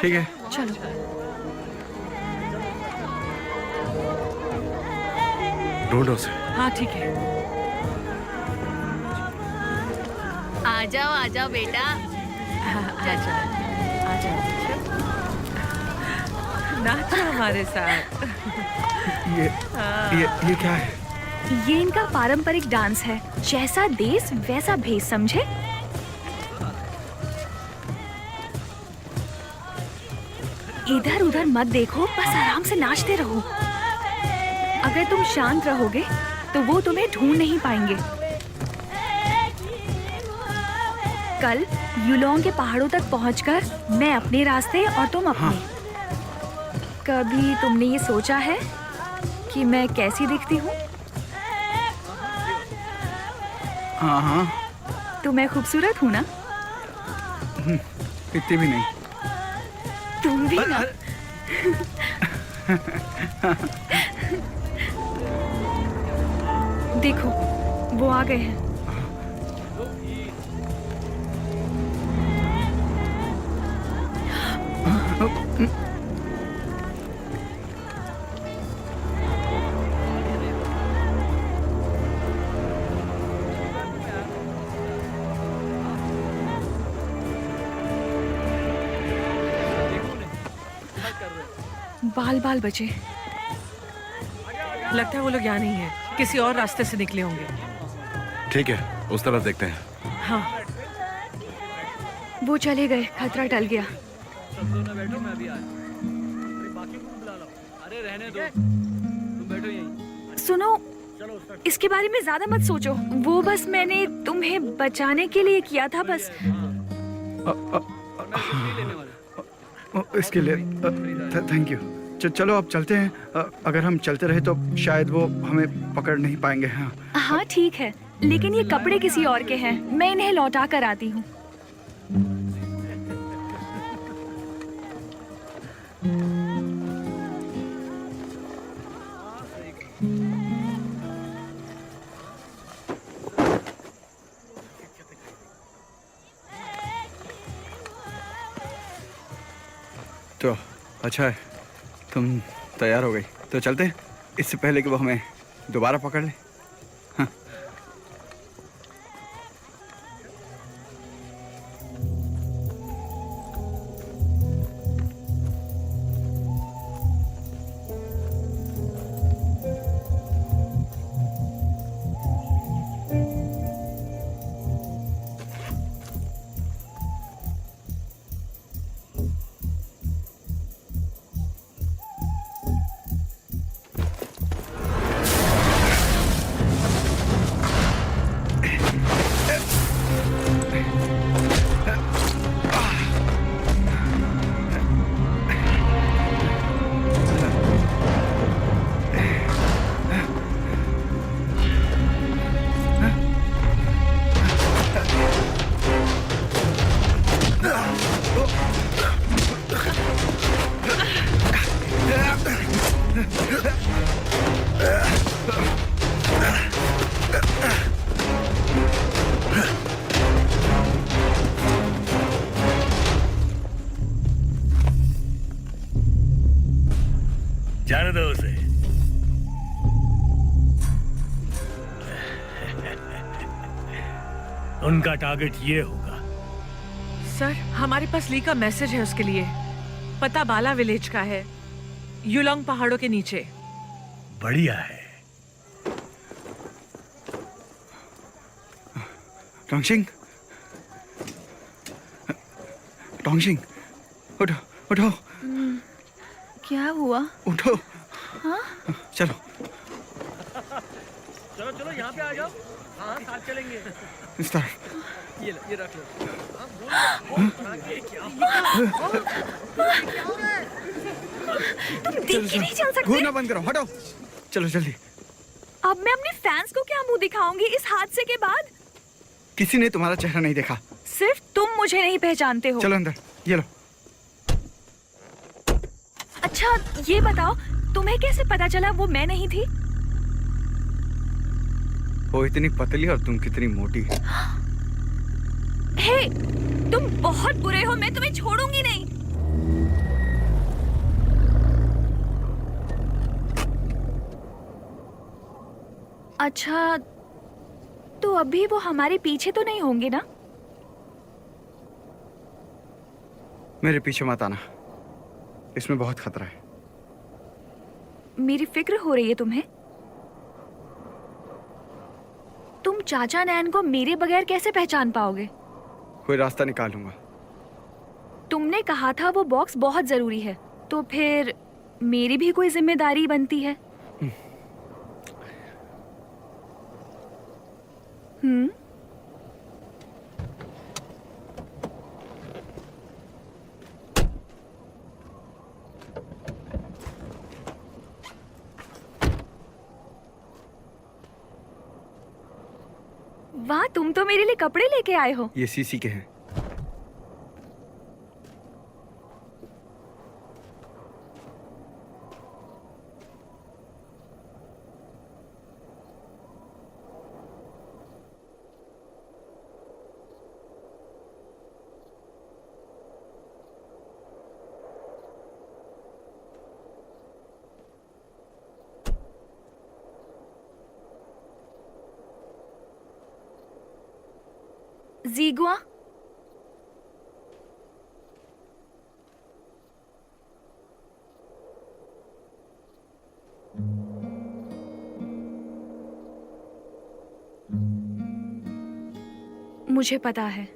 ठीक है, चलो। ढूंढो उसे। हाँ ठीक है। आ जाओ बेटा। आ जाओ। नाचो हमारे साथ। ये क्या है? ये इनका पारंपरिक डांस है। जैसा देश वैसा भेष, समझे? इधर उधर मत देखो, बस आराम से नाचते रहो। अगर तुम शांत रहोगे तो वो तुम्हें ढूंढ नहीं पाएंगे। कल युलोंग के पहाड़ों तक पहुंचकर मैं अपने रास्ते और तुम अपने। कभी तुमने ये सोचा है कि मैं कैसी दिखती हूँ? हाँ, तो मैं खूबसूरत हूँ ना? इतनी भी नहीं। तुम भी ना। देखो, वो आ गए हैं। बाल बाल बचे। लगता है वो लोग यहाँ नहीं है, किसी और रास्ते से निकले होंगे। ठीक है, उस तरफ देखते हैं। हाँ, वो चले गए, खतरा टल गया। बैठो, मैं अभी आया। बाकी को बुला लो। अरे रहने दो, तुम बैठो यहीं। सुनो, इसके बारे में ज्यादा मत सोचो। वो बस मैंने तुम्हें बचाने के लिए किया था, बस। इसके लिए थैंक यू। चलो अब चलते हैं। अगर हम चलते रहे तो शायद वो हमें पकड़ नहीं पाएंगे। हाँ हाँ ठीक है, लेकिन ये कपड़े किसी और के हैं। मैं इन्हें लौटा कर आती हूँ। तो अच्छा है तुम तैयार हो गई तो चलते हैं, इससे पहले कि वो हमें दोबारा पकड़ ले। हाँ। जाने दो उसे। उनका टारगेट ये होगा। सर, हमारे पास ली का मैसेज है उसके लिए। पता बाला विलेज का है, युलोंग पहाड़ों के नीचे। बढ़िया है। टोंगशिंग, टोंगशिंग, उठो उठो। क्या हुआ? उठो। हाँ? चलो चलो चलो यहाँ पे आ जाओ। हाँ साथ चलेंगे। इस तरफ। ये रख लो। तुम देख ही नहीं चल सकते? घूरना बंद करो, हटो। चलो जल्दी। अब मैं अपने फैंस को क्या मुंह दिखाऊंगी इस हादसे के बाद? किसी ने तुम्हारा चेहरा नहीं देखा। सिर्फ तुम मुझे नहीं पहचानते हो। चलो अंदर, ये लो। अच्छा ये बताओ, तुम्हें कैसे पता चला वो मैं नहीं थी? वो इतनी पतली और तुम कितनी मोटी। हे, तुम बहुत बुरे हो, मैं तुम्हें छोड़ूंगी नहीं। अच्छा, तो अभी वो हमारे पीछे तो नहीं होंगे ना? मेरे पीछे मत आना, इसमें बहुत खतरा है। मेरी फिक्र हो रही है तुम्हें? तुम चाचा नैन को मेरे बगैर कैसे पहचान पाओगे? कोई रास्ता निकालूंगा। तुमने कहा था वो बॉक्स बहुत जरूरी है, तो फिर मेरी भी कोई जिम्मेदारी बनती है। वाह, तुम तो मेरे लिए कपड़े लेके आए हो। ये सीसी के हैं। ज़ीगुआ, मुझे पता है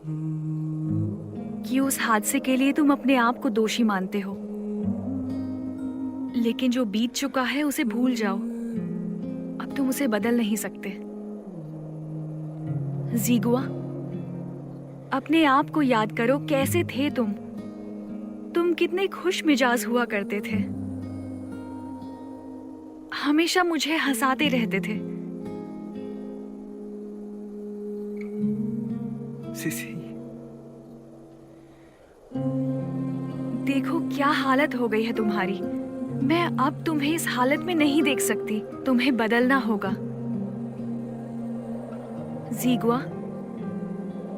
कि उस हादसे के लिए तुम अपने आप को दोषी मानते हो, लेकिन जो बीत चुका है उसे भूल जाओ। अब तुम उसे बदल नहीं सकते। ज़ीगुआ, अपने आप को याद करो, कैसे थे तुम? तुम कितने खुश मिजाज हुआ करते थे, हमेशा मुझे हंसाते रहते थे। सीसी, देखो क्या हालत हो गई है तुम्हारी। मैं अब तुम्हें इस हालत में नहीं देख सकती, तुम्हें बदलना होगा। ज़ीगुआ,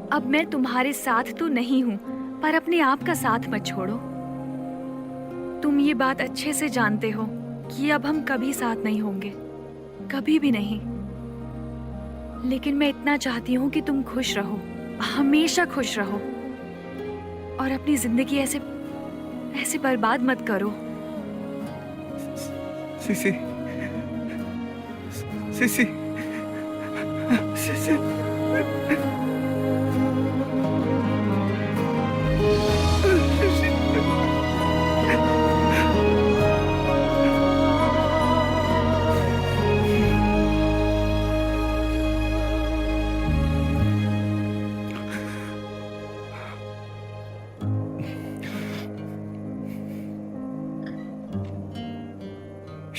अब मैं तुम्हारे साथ तो नहीं हूं, पर अपने आप का साथ मत छोड़ो। तुम ये बात अच्छे से जानते हो कि अब हम कभी साथ नहीं होंगे, कभी भी नहीं। लेकिन मैं इतना चाहती हूँ कि तुम खुश रहो, हमेशा खुश रहो, और अपनी जिंदगी ऐसे ऐसे बर्बाद मत करो। CC, CC, CC.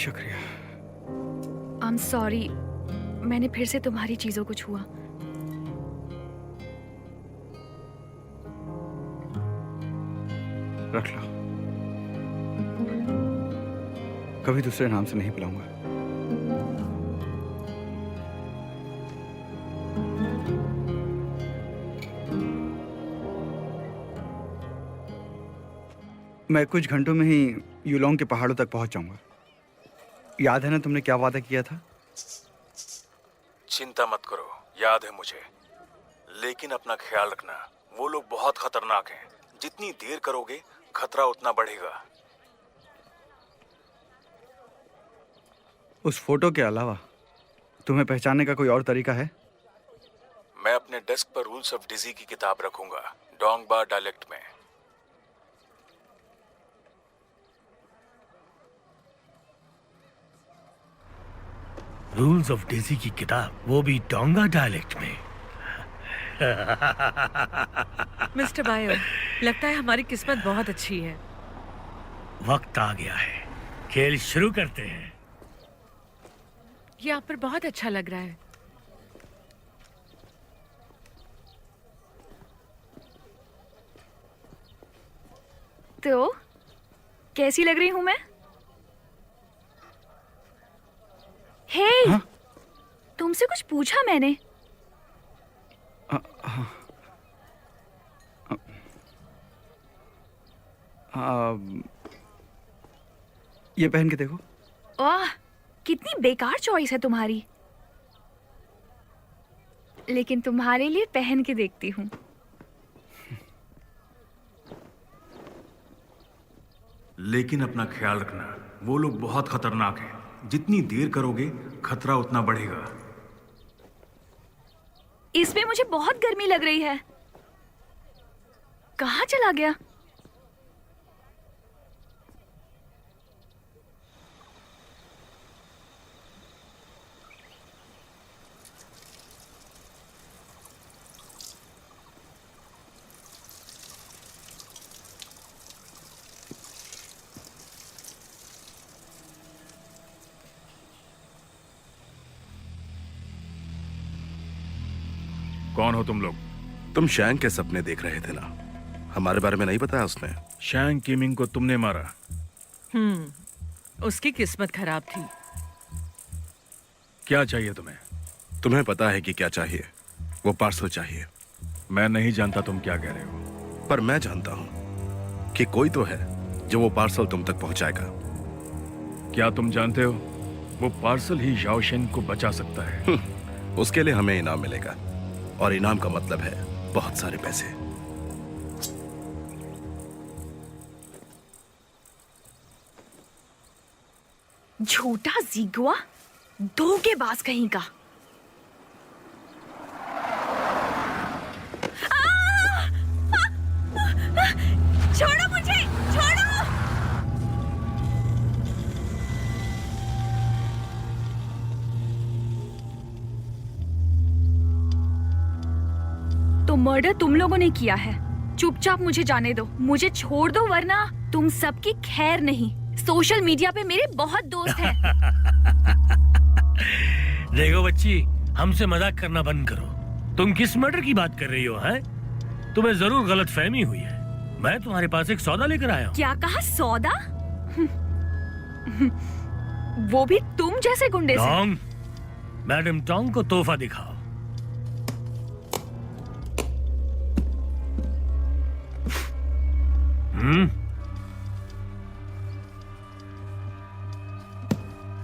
शुक्रिया। आई एम सॉरी, मैंने फिर से तुम्हारी चीजों को छुआ। रख लो, कभी दूसरे नाम से नहीं बुलाऊंगा। मैं कुछ घंटों में ही यूलोंग के पहाड़ों तक पहुंच जाऊंगा। याद है ना तुमने क्या वादा किया था? चिंता मत करो, याद है मुझे। लेकिन अपना ख्याल रखना, वो लोग बहुत खतरनाक हैं। जितनी देर करोगे खतरा उतना बढ़ेगा। उस फोटो के अलावा तुम्हें पहचानने का कोई और तरीका है? मैं अपने डेस्क पर रूल्स ऑफ डिजी की किताब रखूंगा, डोंगबा डायलेक्ट में। रूल्स ऑफ डेजी की किताब, वो भी डोंगा डायलेक्ट में। मिस्टर बायो, लगता है हमारी किस्मत बहुत अच्छी है। वक्त आ गया है, खेल शुरू करते हैं। ये आप पर बहुत अच्छा लग रहा है। तो कैसी लग रही हूं मैं? हे, हाँ? तुमसे कुछ पूछा मैंने? ये पहन के देखो। वाह, कितनी बेकार चॉइस है तुम्हारी। लेकिन तुम्हारे लिए पहन के देखती हूँ। लेकिन अपना ख्याल रखना, वो लोग बहुत खतरनाक हैं। जितनी देर करोगे खतरा उतना बढ़ेगा। इसमें मुझे बहुत गर्मी लग रही है। कहाँ चला गया? कौन हो तुम लोग? तुम शैंग के सपने देख रहे थे ना? हमारे बारे में नहीं बताया उसने? शैंग किमिंग को तुमने मारा? उसकी किस्मत खराब थी। क्या चाहिए तुम्हें? तुम्हें पता है कि क्या चाहिए? वो पार्सल चाहिए। मैं नहीं जानता तुम क्या कह रहे हो। पर मैं जानता हूं कि कोई तो है जो वो पार्सल तुम तक पहुंचाएगा। क्या तुम जानते हो वो पार्सल ही शाओशेन को बचा सकता है? उसके लिए हमें इनाम मिलेगा, और इनाम का मतलब है बहुत सारे पैसे। झूठा जीगुआ, धोखेबाज कहीं का। छोड़ो मुझे, छोड़ो। तो मर्डर तुम लोगों ने किया है। चुपचाप मुझे जाने दो, मुझे छोड़ दो, वरना तुम सबकी खैर नहीं। सोशल मीडिया पे मेरे बहुत दोस्त हैं। देखो बच्ची, हमसे मजाक करना बंद करो। तुम किस मर्डर की बात कर रही हो? हैं? तुम्हें जरूर गलतफहमी हुई है। मैं तुम्हारे पास एक सौदा लेकर आया हूँ। क्या कहा? सौदा? वो भी तुम जैसे गुंडे से? टोंग, मैडम टोंग को तोहफा दिखाओ।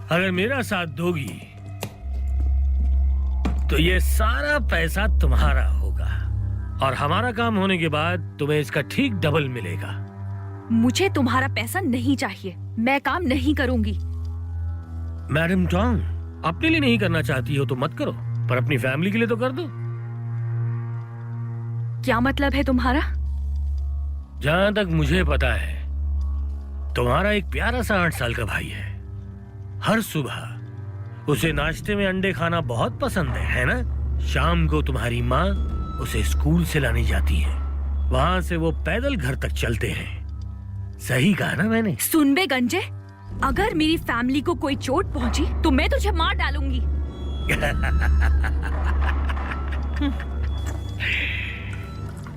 अगर मेरा साथ दोगी तो ये सारा पैसा तुम्हारा होगा और हमारा काम होने के बाद तुम्हें इसका ठीक डबल मिलेगा। मुझे तुम्हारा पैसा नहीं चाहिए, मैं काम नहीं करूंगी। मैडम टॉन्ग, अपने लिए नहीं करना चाहती हो तो मत करो, पर अपनी फैमिली के लिए तो कर दो। क्या मतलब है तुम्हारा? जहां तक मुझे पता है तुम्हारा एक प्यारा सा 8 साल का भाई है। हर सुबह उसे नाश्ते में अंडे खाना बहुत पसंद है ना? शाम को तुम्हारी माँ उसे स्कूल से लाने जाती है, वहां से वो पैदल घर तक चलते हैं। सही कहा ना मैंने? सुन बे गंजे, अगर मेरी फैमिली को कोई चोट पहुंची तो मैं तुझे मार डालूंगी।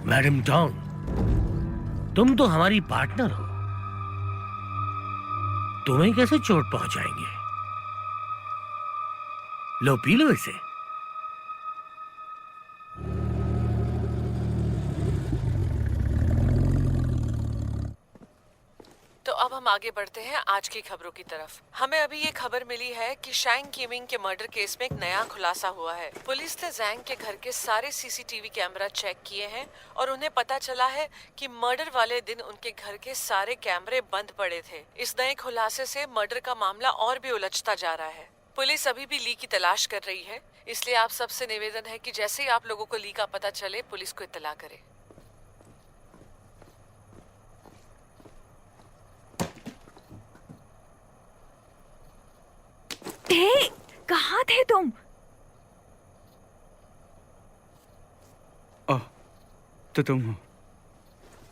मैडम टॉन्ग, तुम तो हमारी पार्टनर हो, तुम्हें कैसे चोट पहुंचाएंगे? लो पी लो इसे। तो अब हम आगे बढ़ते हैं आज की खबरों की तरफ। हमें अभी ये खबर मिली है कि शैंग किमिंग के मर्डर केस में एक नया खुलासा हुआ है। पुलिस ने जैंग के घर के सारे सीसीटीवी कैमरा चेक किए हैं और उन्हें पता चला है कि मर्डर वाले दिन उनके घर के सारे कैमरे बंद पड़े थे। इस नए खुलासे से मर्डर का मामला और भी उलझता जा रहा है। पुलिस अभी भी ली की तलाश कर रही है, इसलिए आप सबसे निवेदन है कि जैसे ही आप लोगों को ली का पता चले पुलिस को इत्तला करें। हे, कहाँ थे तुम? तो तुम हो?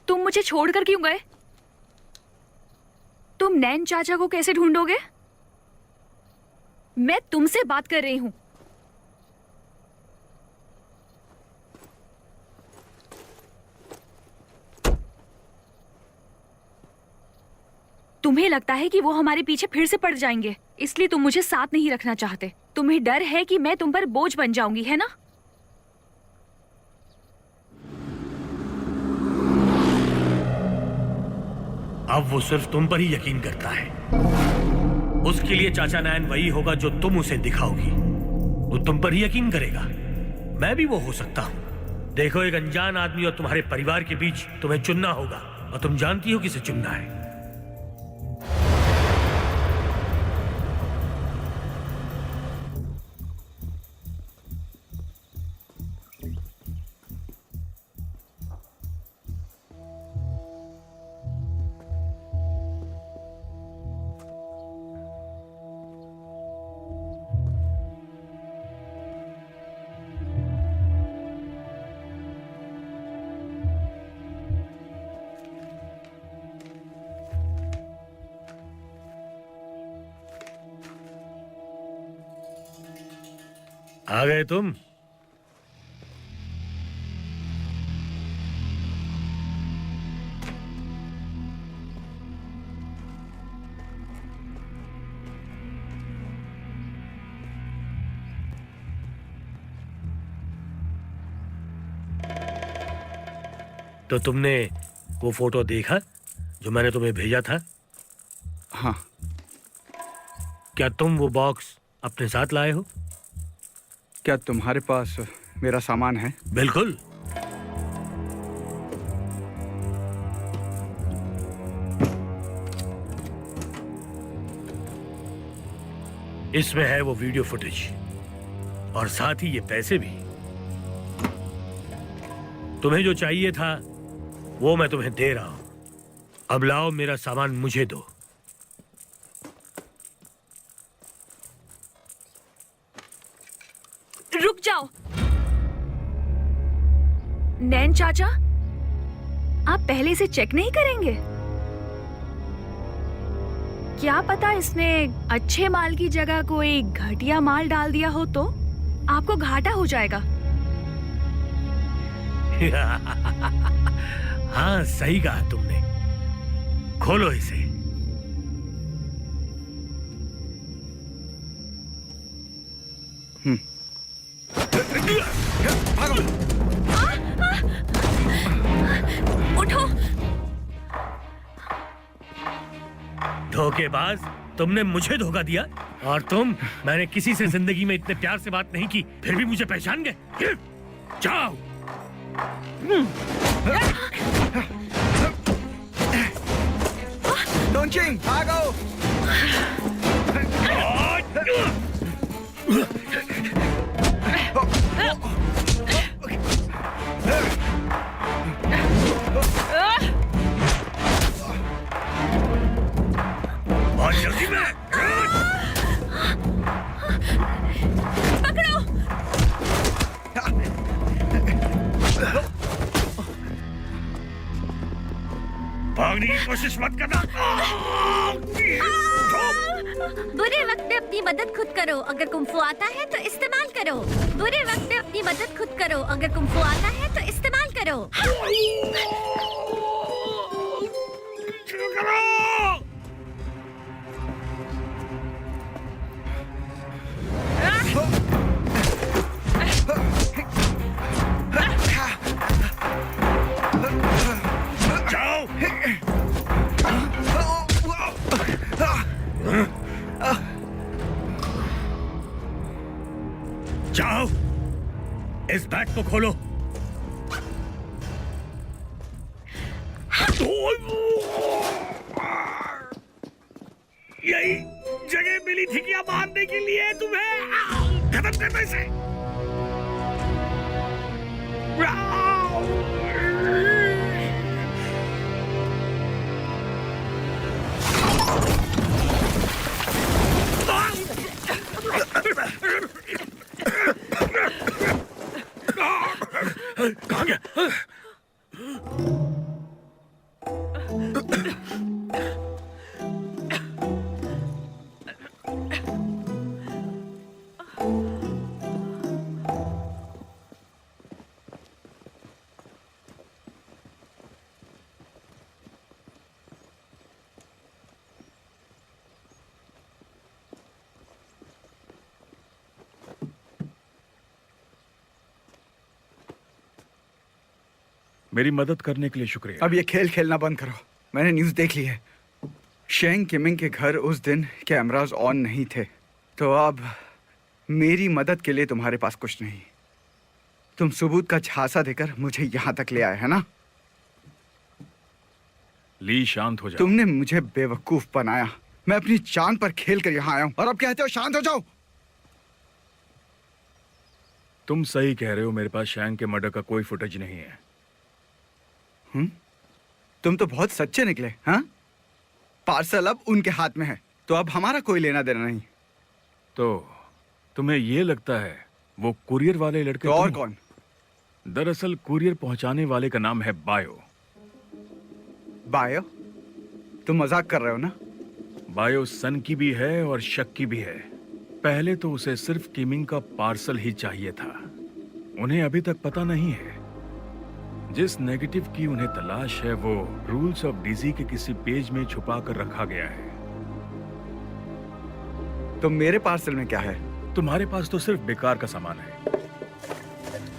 तुम मुझे छोड़कर क्यों गए? तुम नैन चाचा को कैसे ढूंढोगे? मैं तुमसे बात कर रही हूँ। तुम्हें लगता है कि वो हमारे पीछे फिर से पड़ जाएंगे, इसलिए तुम मुझे साथ नहीं रखना चाहते। तुम्हें डर है कि मैं तुम पर बोझ बन जाऊंगी, है ना? अब वो सिर्फ तुम पर ही यकीन करता है। उसके लिए चाचा नैन वही होगा जो तुम उसे दिखाओगी। वो तुम पर ही यकीन करेगा। मैं भी वो हो सकता हूँ। देखो, एक अनजान आदमी और तुम्हारे परिवार के बीच तुम्हें चुनना होगा और तुम जानती हो किसे चुनना है। आ गए तुम? तो तुमने वो फोटो देखा जो मैंने तुम्हें भेजा था? हाँ। क्या तुम वो बॉक्स अपने साथ लाए हो? क्या तुम्हारे पास मेरा सामान है? बिल्कुल। इसमें है वो वीडियो फुटेज और साथ ही ये पैसे भी। तुम्हें जो चाहिए था वो मैं तुम्हें दे रहा हूं। अब लाओ, मेरा सामान मुझे दो। रुक जाओ। नैन चाचा, आप पहले से चेक नहीं करेंगे? क्या पता इसने अच्छे माल की जगह कोई घटिया माल डाल दिया हो तो आपको घाटा हो जाएगा। हाँ, सही कहा तुमने। खोलो इसे। उठो। धोखेबाज, तुमने मुझे धोखा दिया। और तुम, मैंने किसी से जिंदगी में इतने प्यार से बात नहीं की, फिर भी मुझे पहचान गए। जाओ। डोंचिंग, भागो। बहुत जल्दी में। पकड़ो। भागने की कोशिश मत करना। बुरे वक्त में अपनी मदद खुद करो, अगर कुंफू आता है तो इस्तेमाल करो। बुरे वक्त में अपनी मदद खुद करो, अगर कुंफू आता है तो इस्तेमाल करो। जाओ, इस बैग को खोलो। यही जगह मिली थी क्या मारने के लिए तुम्हें? खत्म कर दो इसे। कहाँ गया? मेरी मदद करने के लिए शुक्रिया। अब ये खेल खेलना बंद करो। मैंने न्यूज़ देख ली है। शेंग किमिंग के घर उस दिन कैमरास ऑन नहीं थे, तो अब मेरी मदद के लिए तुम्हारे पास कुछ नहीं। तुम सबूत का झांसा देकर मुझे यहाँ तक ले आए, है ना? ली, शांत हो जाओ। तुमने मुझे बेवकूफ बनाया। मैं अपनी जान पर खेल कर यहाँ आया हूँ और अब कहते हो शांत हो जाओ। तुम सही कह रहे हो, मेरे पास शैंग के मर्डर का कोई फुटेज नहीं है। तुम तो बहुत सच्चे निकले। हाँ, पार्सल अब उनके हाथ में है, तो अब हमारा कोई लेना देना नहीं। तो तुम्हें ये लगता है वो कुरियर वाले लड़के? तो और तुम? कौन? दरअसल कुरियर पहुंचाने वाले का नाम है बायो। बायो? तुम मजाक कर रहे हो ना? बायो सन की भी है और शक की भी है। पहले तो उसे सिर्फ किमिंग का पार्सल ही चाहिए था। उन्हें अभी तक पता नहीं है जिस नेगेटिव की उन्हें तलाश है वो रूल्स ऑफ डीजी के किसी पेज में छुपा कर रखा गया है। तो मेरे पार्सल में क्या है? तुम्हारे पास तो सिर्फ बेकार का सामान है।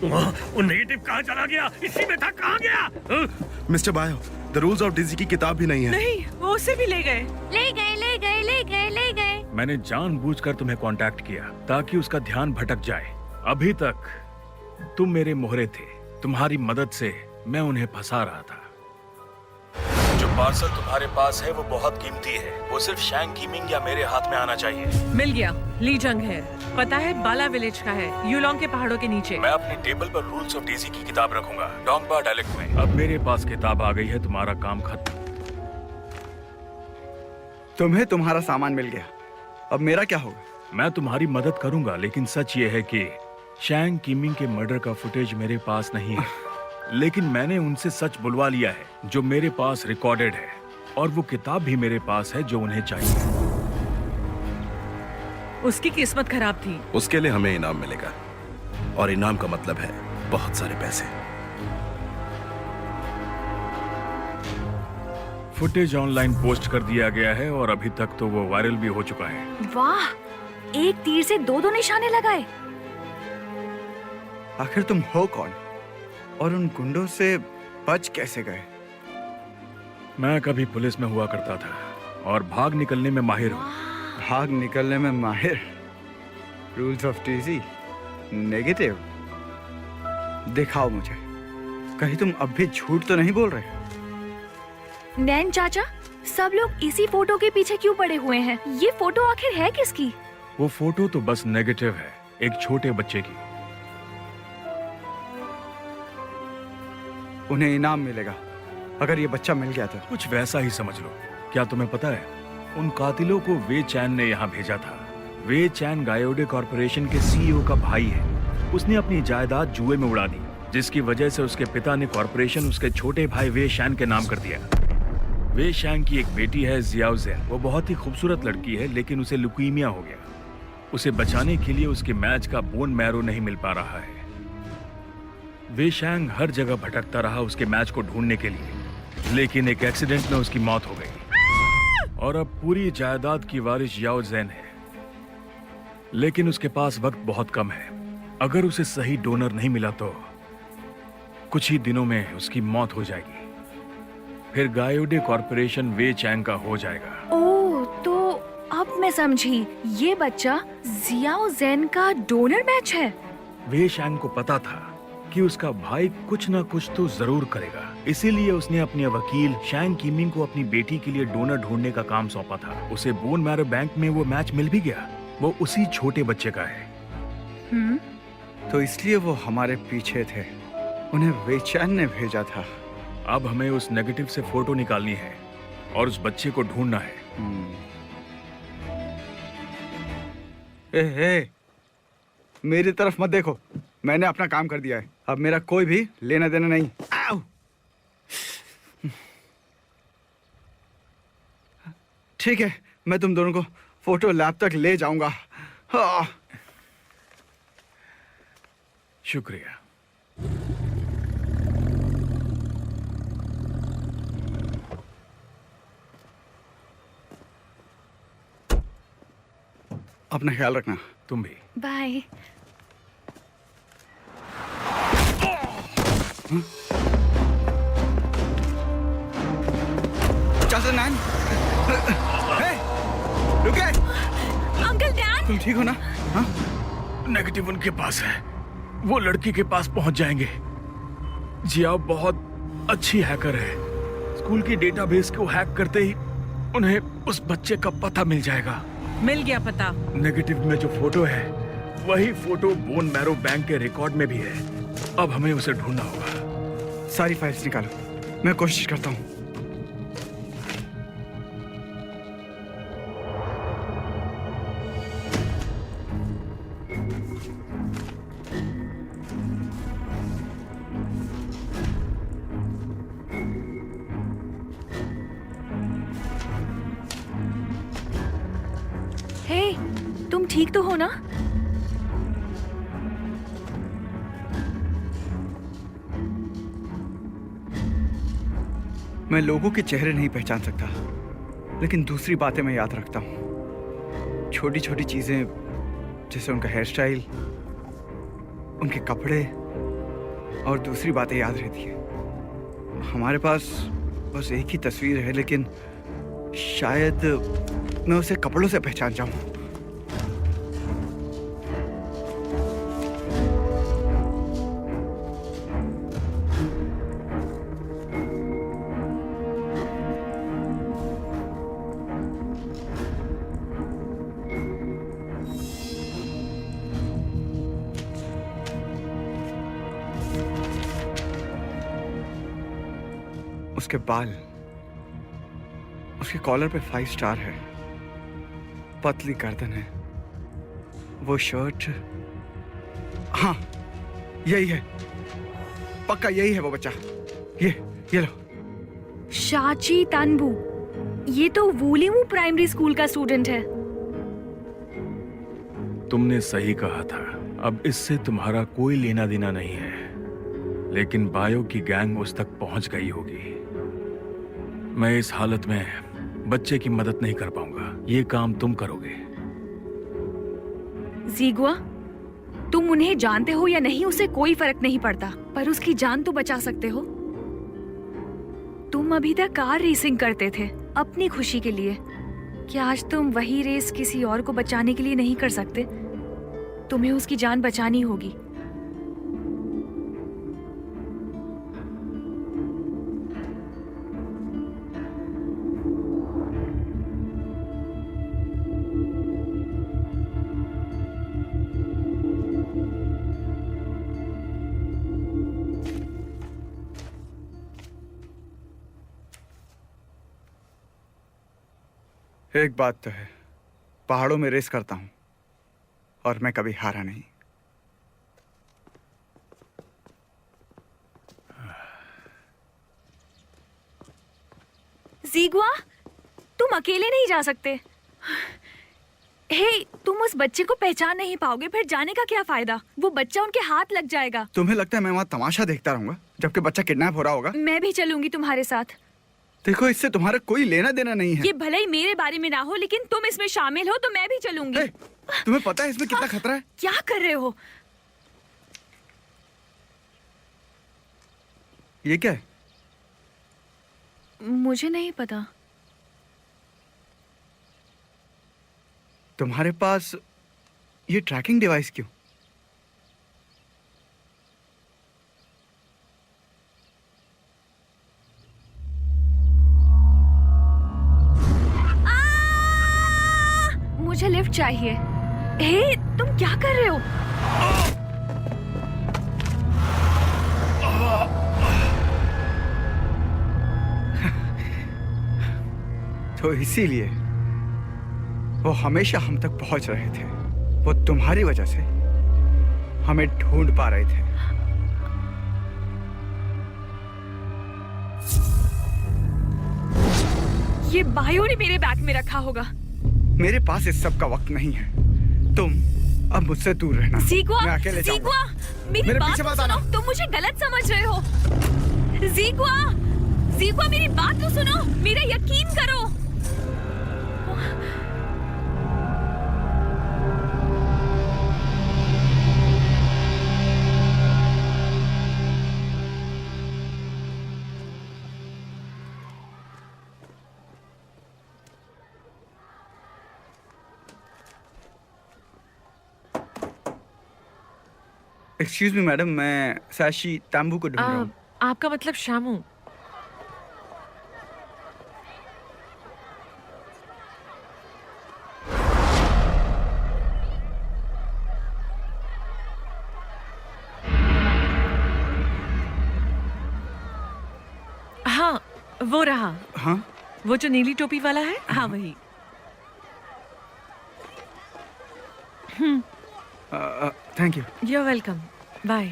वो नेगेटिव कहाँ चला गया? इसी में था, कहाँ गया? Mister bio, the rules of DG की किताब भी नहीं है। नहीं, वो उसे भी ले गए। ले गए, ले गए, ले गए, ले गए। मैंने जानबूझकर तुम्हें कांटेक्ट किया ताकि उसका ध्यान भटक जाए। अभी तक तुम मेरे मोहरे थे। तुम्हारी मदद से मैं उन्हें फंसा रहा था। जो पार्सल तुम्हारे पास है वो बहुत कीमती है। वो सिर्फ शैंग किमिंग या मेरे हाथ में आना चाहिए। मिल गया। ली जंग है, पता है, बाला विलेज का है, यूलोंग के पहाड़ों के नीचे। मैं अपनी टेबल पर रूल्स ऑफ डीजी की किताब रखूंगा, डोंगबा डायलेक्ट में। अब मेरे पास किताब आ गई है, तुम्हारा काम खत्म। तुम्हें तुम्हारा सामान मिल गया, अब मेरा क्या होगा? मैं तुम्हारी मदद करूंगा, लेकिन सच ये है कि शैंग किमिंग के मर्डर का फुटेज मेरे पास नहीं है। लेकिन मैंने उनसे सच बुलवा लिया है जो मेरे पास रिकॉर्डेड है, और वो किताब भी मेरे पास है जो उन्हें चाहिए। उसकी किस्मत खराब थी। उसके लिए हमें इनाम मिलेगा, और इनाम का मतलब है बहुत सारे पैसे। फुटेज ऑनलाइन पोस्ट कर दिया गया है और अभी तक तो वो वायरल भी हो चुका है। वाह, एक तीर से दो निशाने लगाए। आखिर तुम हो कौन और उन गुंडों से बच कैसे गए? मैं कभी पुलिस में हुआ करता था और भाग निकलने में माहिर हूँ। भाग निकलने में माहिर, रूल्स ऑफ टीजी नेगेटिव। दिखाओ मुझे, कहीं तुम अब भी झूठ तो नहीं बोल रहे? नैन चाचा, सब लोग इसी फोटो के पीछे क्यों पड़े हुए हैं? ये फोटो आखिर है किसकी? वो फोटो तो बस नेगेटिव है, एक छोटे बच्चे की। उन्हें इनाम मिलेगा अगर ये बच्चा मिल गया तो। कुछ वैसा ही समझ लो। क्या तुम्हें पता है, उन कातिलों को वे चैन ने यहाँ भेजा था। वे चैन गायोडे कॉर्पोरेशन के सीईओ का भाई है। उसने अपनी जायदाद जुए में उड़ा दी, जिसकी वजह से उसके पिता ने कॉर्पोरेशन उसके छोटे भाई वे शैन के नाम कर दिया। वे शैन की एक बेटी है जियाओ ज़ेन। वो बहुत ही खूबसूरत लड़की है, लेकिन उसे लुकीमिया हो गया। उसे बचाने के लिए उसके मैच का बोन मैरो नहीं मिल पा रहा है। वे शैंग हर जगह भटकता रहा उसके मैच को ढूंढने के लिए, लेकिन एक एक्सीडेंट में उसकी मौत हो गई। और अब पूरी जायदाद की वारिस याओ ज़ेन है, लेकिन उसके पास वक्त बहुत कम है। अगर उसे सही डोनर नहीं मिला तो कुछ ही दिनों में उसकी मौत हो जाएगी। फिर गायोडे कॉर्पोरेशन वे चैंग का हो जाएगा। ओह, तो अब मैं समझी, ये बच्चा जियाओ ज़ेन का डोनर मैच है। वे शैंग को पता था कि उसका भाई कुछ ना कुछ तो जरूर करेगा, इसीलिए उसने अपने वकील शैंग कीमिंग को अपनी बेटी के लिए डोनर ढूंढने का काम सौंपा था। उसे बोन मैरो बैंक में वो मैच मिल भी गया। वो उसी छोटे बच्चे का है। तो इसलिए वो हमारे पीछे थे। उन्हें वेचैन ने भेजा था। अब हमें उस नेगेटिव से फोटो निकालनी है और उस बच्चे को ढूंढना है। ए, मेरी तरफ मत देखो, मैंने अपना काम कर दिया है। अब मेरा कोई भी लेना देना नहीं। आओ! ठीक है, मैं तुम दोनों को फोटो लैब तक ले जाऊंगा। हाँ। शुक्रिया। अपना ख्याल रखना। तुम भी। बाय। चाचा नैन, रुके। अंकल डैन, तुम ठीक हो ना? हाँ? नेगेटिव उनके पास है, वो लड़की के पास पहुंच जाएंगे। जियाओ बहुत अच्छी हैकर है। स्कूल की डेटाबेस को हैक करते ही उन्हें उस बच्चे का पता मिल जाएगा। मिल गया पता। नेगेटिव में जो फोटो है वही फोटो बोन मैरो बैंक के रिकॉर्ड में भी है। अब हमें उसे ढूंढना होगा। सारी फाइल्स निकालो, मैं कोशिश करता हूँ। हे, तुम ठीक तो हो ना? मैं लोगों के चेहरे नहीं पहचान सकता, लेकिन दूसरी बातें मैं याद रखता हूँ। छोटी छोटी चीजें, जैसे उनका हेयर स्टाइल, उनके कपड़े, और दूसरी बातें याद रहती है। हमारे पास बस एक ही तस्वीर है, लेकिन शायद मैं उसे कपड़ों से पहचान जाऊं। उसके बाल, उसके कॉलर पे 5 स्टार है, पतली गर्दन है, वो शर्ट, हाँ यही है, पक्का यही है वो बच्चा। ये लो। शाची तानबू, ये तो वूलिमू प्राइमरी स्कूल का स्टूडेंट है। तुमने सही कहा था। अब इससे तुम्हारा कोई लेना देना नहीं है, लेकिन बायो की गैंग उस तक पहुंच गई होगी। मैं इस हालत में बच्चे की मदद नहीं कर पाऊंगा। ये काम तुम करोगे। ज़ीगुआ, तुम उन्हें जानते हो या नहीं उसे कोई फर्क नहीं पड़ता, पर उसकी जान तो बचा सकते हो। तुम अभी तक कार रेसिंग करते थे अपनी खुशी के लिए, क्या आज तुम वही रेस किसी और को बचाने के लिए नहीं कर सकते? तुम्हें उसकी जान बचानी होगी। एक बात तो है, पहाड़ों में रेस करता हूं और मैं कभी हारा नहीं। ज़ीगुआ, तुम अकेले नहीं जा सकते। हे, तुम उस बच्चे को पहचान नहीं पाओगे, फिर जाने का क्या फायदा? वो बच्चा उनके हाथ लग जाएगा। तुम्हें लगता है मैं वहां तमाशा देखता रहूंगा जबकि बच्चा किडनैप हो रहा होगा? मैं भी चलूंगी तुम्हारे साथ। देखो, इससे तुम्हारा कोई लेना देना नहीं है। ये भले ही मेरे बारे में ना हो, लेकिन तुम इसमें शामिल हो तो मैं भी चलूंगी। तुम्हें पता है इसमें कितना खतरा है? क्या कर रहे हो? ये क्या है? मुझे नहीं पता। तुम्हारे पास ये ट्रैकिंग डिवाइस क्यों? मुझे लिफ्ट चाहिए। हे, तुम क्या कर रहे हो? तो इसीलिए वो हमेशा हम तक पहुंच रहे थे। वो तुम्हारी वजह से हमें ढूंढ पा रहे थे। ये बायो ने मेरे बैग में रखा होगा। मेरे पास इस सब का वक्त नहीं है। तुम अब मुझसे दूर रहना। ज़ीगुआ, मैं अकेले जाऊंगा। ज़ीगुआ, मेरी मेरे बात पीछे तो मत आना। सुनो। तुम मुझे गलत समझ रहे हो। ज़ीगुआ, ज़ीगुआ, मेरी बात तो सुनो। मेरा यकीन करो। एक्सक्यूज मी मैडम, मैं साशी तांबू को ढूंढ रहा हूँ। आपका मतलब शामू? हाँ, वो रहा। हाँ, वो जो नीली टोपी वाला है। हाँ, वही। Thank you. You're welcome. Bye.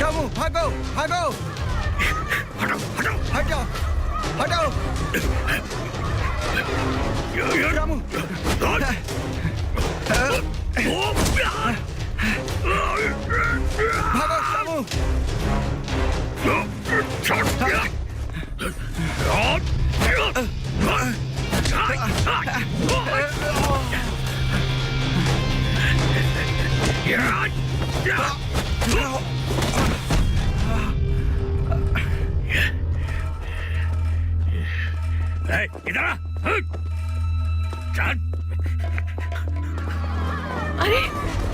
Shamu, भागो, भागो! हटो, हटो, हटो, हटो! शामू! भागो, शामू! इधर आ! चल! अरे,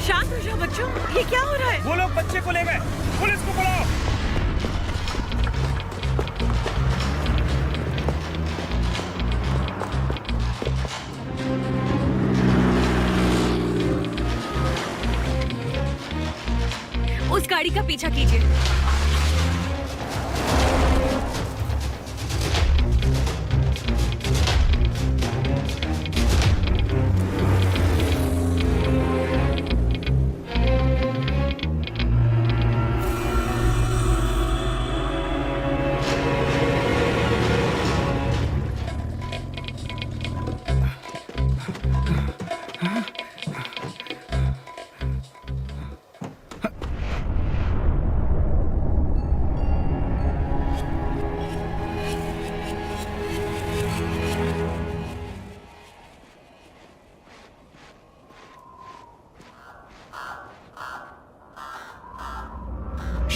शांत हो जाओ बच्चों। ये क्या हो रहा है? वो लोग बच्चे को ले गए। पुलिस को बुलाओ। उस गाड़ी का पीछा कीजिए।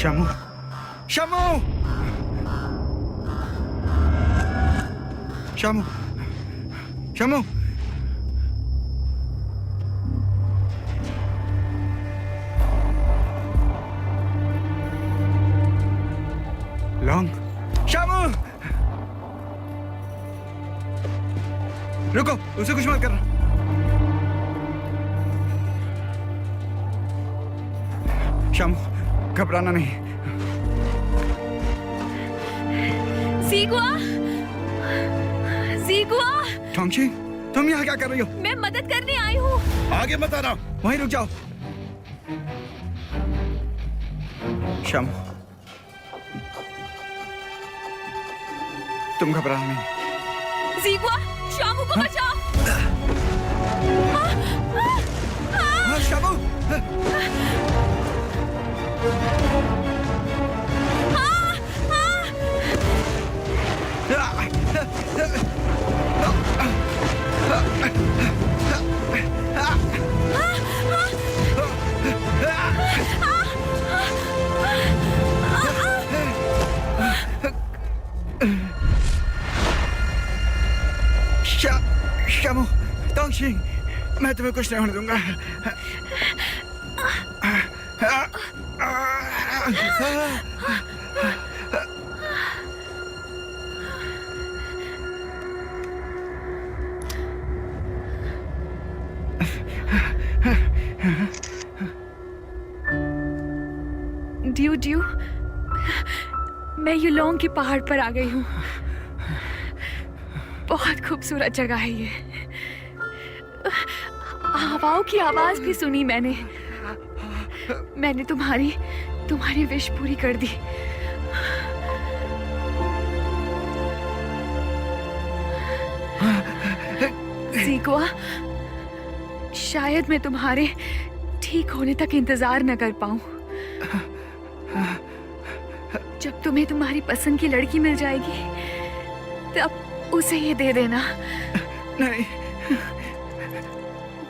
शामू शामू शामू शामू लॉन्ग शामू रुको, उसे कुछ मत करना। शामू घबराना नहीं। ज़ीगुआ, ज़ीगुआ, टोंगची, तुम यहाँ क्या कर रही हो? मैं मदद करने आई हूँ। आगे मत आना। वहीं रुक जाओ। शामू, तुम घबराना नहीं। ज़ीगुआ, शामू को बचाओ। हाँ, शामू। शामू, टोंगची, मैं तुम्हें कुछ नहीं होने दूंगा। ड्यू, मैं युलोंग के पहाड़ पर आ गई हूँ। बहुत खूबसूरत जगह है ये। हवाओं की आवाज भी सुनी मैंने। मैंने तुम्हारी विश पूरी कर दी। ज़ीगुआ, शायद मैं तुम्हारे ठीक होने तक इंतजार न कर पाऊं। जब तुम्हें तुम्हारी पसंद की लड़की मिल जाएगी तब उसे ये दे देना। नहीं।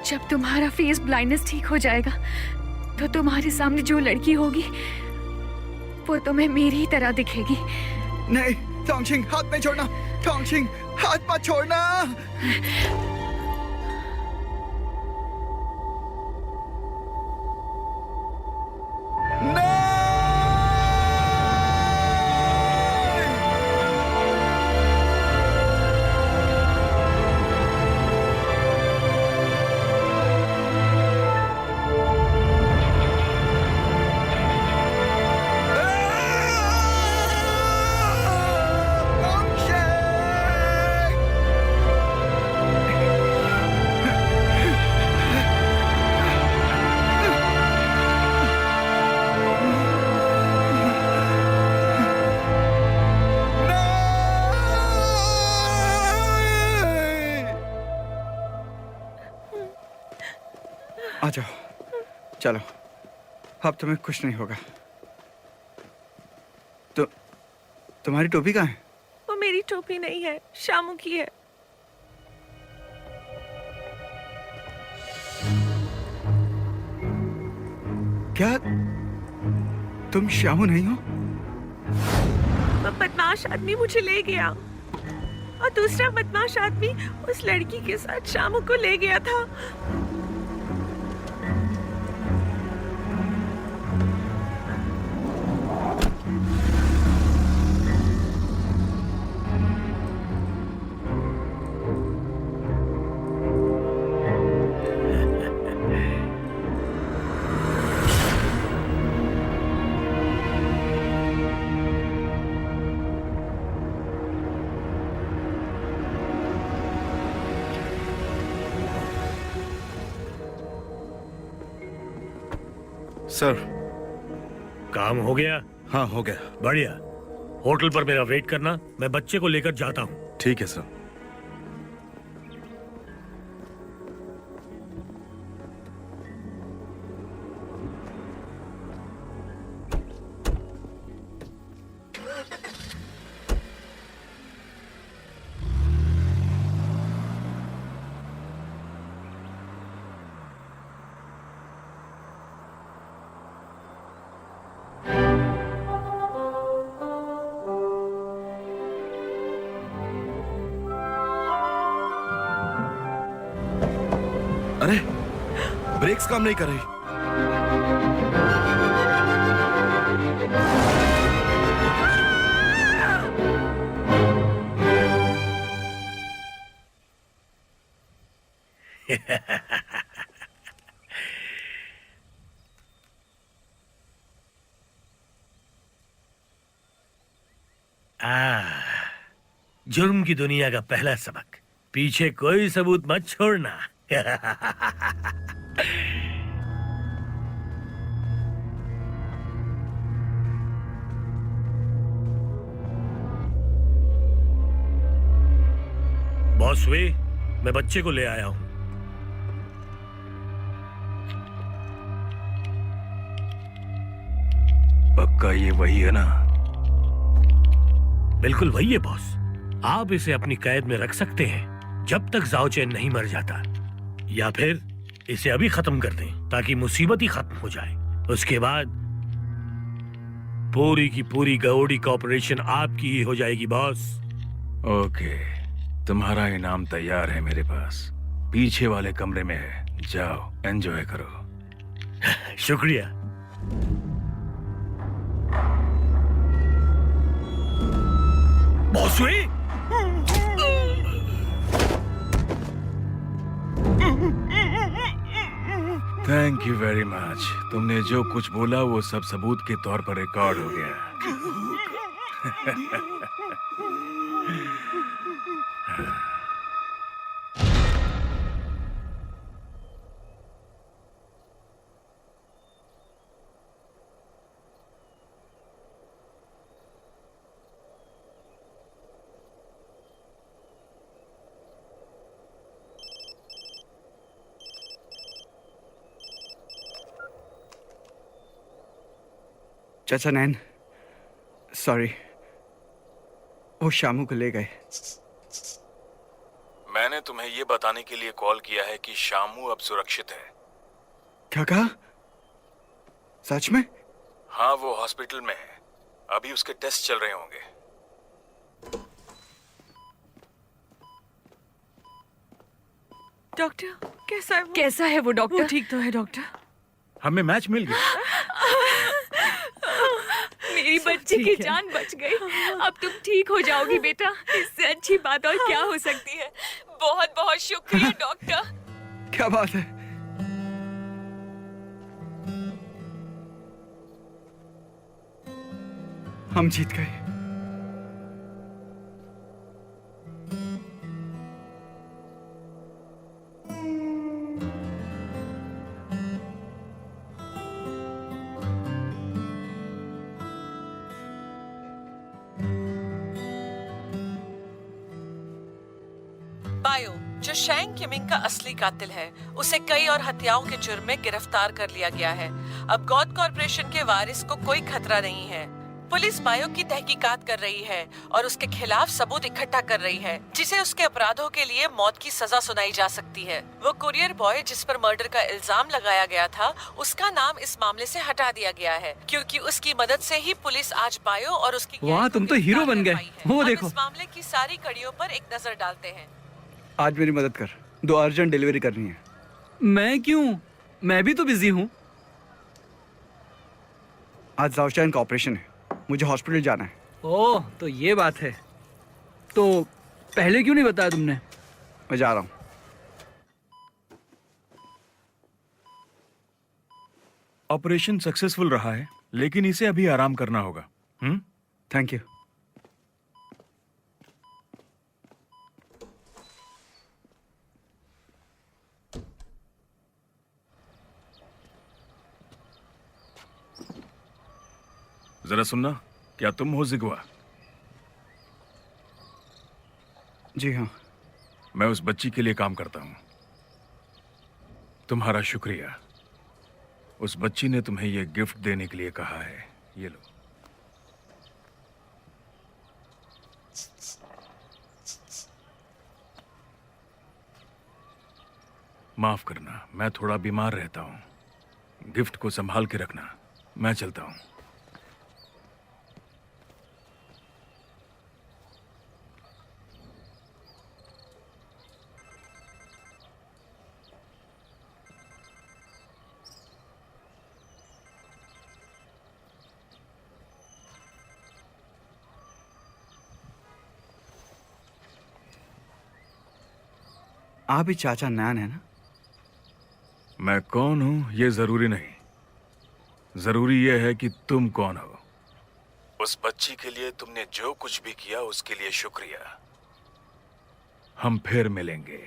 जब तुम्हारा फेस ब्लाइंडनेस ठीक हो जाएगा तो तुम्हारे सामने जो लड़की होगी वो तुम्हें मेरी ही तरह दिखेगी। नहीं, टोंगचिंग, हाथ नहीं छोड़ना। टोंगचिंग, हाथ मत छोड़ना। आ जाओ, चलो, अब तुम्हें कुछ नहीं होगा। तो तुम्हारी टोपी कहाँ है? वो मेरी टोपी नहीं है, शामू की है। क्या तुम शामू नहीं हो? वो बदमाश आदमी मुझे ले गया और दूसरा बदमाश आदमी उस लड़की के साथ शामू को ले गया था। सर, काम हो गया? हाँ हो गया। बढ़िया। होटल पर मेरा वेट करना, मैं बच्चे को लेकर जाता हूँ। ठीक है सर। ब्रेक्स काम नहीं कर रही। जुर्म की दुनिया का पहला सबक, पीछे कोई सबूत मत छोड़ना। बॉस वे, मैं बच्चे को ले आया हूं। पक्का ये वही है ना? बिल्कुल वही है बॉस। आप इसे अपनी कैद में रख सकते हैं जब तक जाओ चैन नहीं मर जाता, या फिर इसे अभी खत्म कर दें ताकि मुसीबत ही खत्म हो जाए। उसके बाद पूरी की पूरी गौड़ी कॉर्पोरेशन आपकी ही हो जाएगी बॉस। ओके, तुम्हारा इनाम तैयार है मेरे पास, पीछे वाले कमरे में है, जाओ एंजॉय करो। शुक्रिया। Boss way, thank you very much. तुमने जो कुछ बोला वो सब सबूत के तौर पर रिकॉर्ड हो गया। चाचा नैन, सॉरी, वो शामू को ले गए। मैंने तुम्हें ये बताने के लिए कॉल किया है कि शामू अब सुरक्षित है। क्या कहा? सच में? हाँ, वो हॉस्पिटल में है, अभी उसके टेस्ट चल रहे होंगे। डॉक्टर कैसा है वो डॉक्टर? ठीक तो है डॉक्टर। हमें मैच मिल गया। मेरी बच्ची की जान बच गई। अब तुम ठीक हो जाओगी बेटा, इससे अच्छी बात और क्या हो सकती है। बहुत बहुत शुक्रिया डॉक्टर। क्या बात है? हम जीत गए। बायो, जो शैंग किमिंग का असली कातिल है, उसे कई और हत्याओं के जुर्म में गिरफ्तार कर लिया गया है। अब गॉड कॉर्पोरेशन के वारिस को कोई खतरा नहीं है। पुलिस बायो की तहकीकात कर रही है और उसके खिलाफ सबूत इकट्ठा कर रही है, जिसे उसके अपराधों के लिए मौत की सजा सुनाई जा सकती है। वो कुरियर बॉय जिस पर मर्डर का इल्जाम लगाया गया था, उसका नाम इस मामले से हटा दिया गया है, क्योंकि उसकी मदद से ही पुलिस आज बायो और उसकी वाह, तुम तो हीरो बन गए। वो देखो। इस मामले की सारी कड़ियों पर एक नजर डालते हैं। आज मेरी मदद कर, 2 अर्जेंट डिलीवरी करनी है। मैं क्यों? मैं भी तो बिजी हूँ। आज जाओशाइन का ऑपरेशन है, मुझे हॉस्पिटल जाना है। ओह, तो ये बात है। तो पहले क्यों नहीं बताया तुमने? मैं जा रहा हूँ। ऑपरेशन सक्सेसफुल रहा है, लेकिन इसे अभी आराम करना होगा। Thank you. जरा सुनना, क्या तुम हो जिगवा? जी हाँ। मैं उस बच्ची के लिए काम करता हूं। तुम्हारा शुक्रिया। उस बच्ची ने तुम्हें यह गिफ्ट देने के लिए कहा है, ये लो। माफ करना, मैं थोड़ा बीमार रहता हूं। गिफ्ट को संभाल के रखना। मैं चलता हूं। आप ही चाचा नैन है ना? मैं कौन हूं ये जरूरी नहीं, जरूरी यह है कि तुम कौन हो। उस बच्ची के लिए तुमने जो कुछ भी किया उसके लिए शुक्रिया। हम फिर मिलेंगे।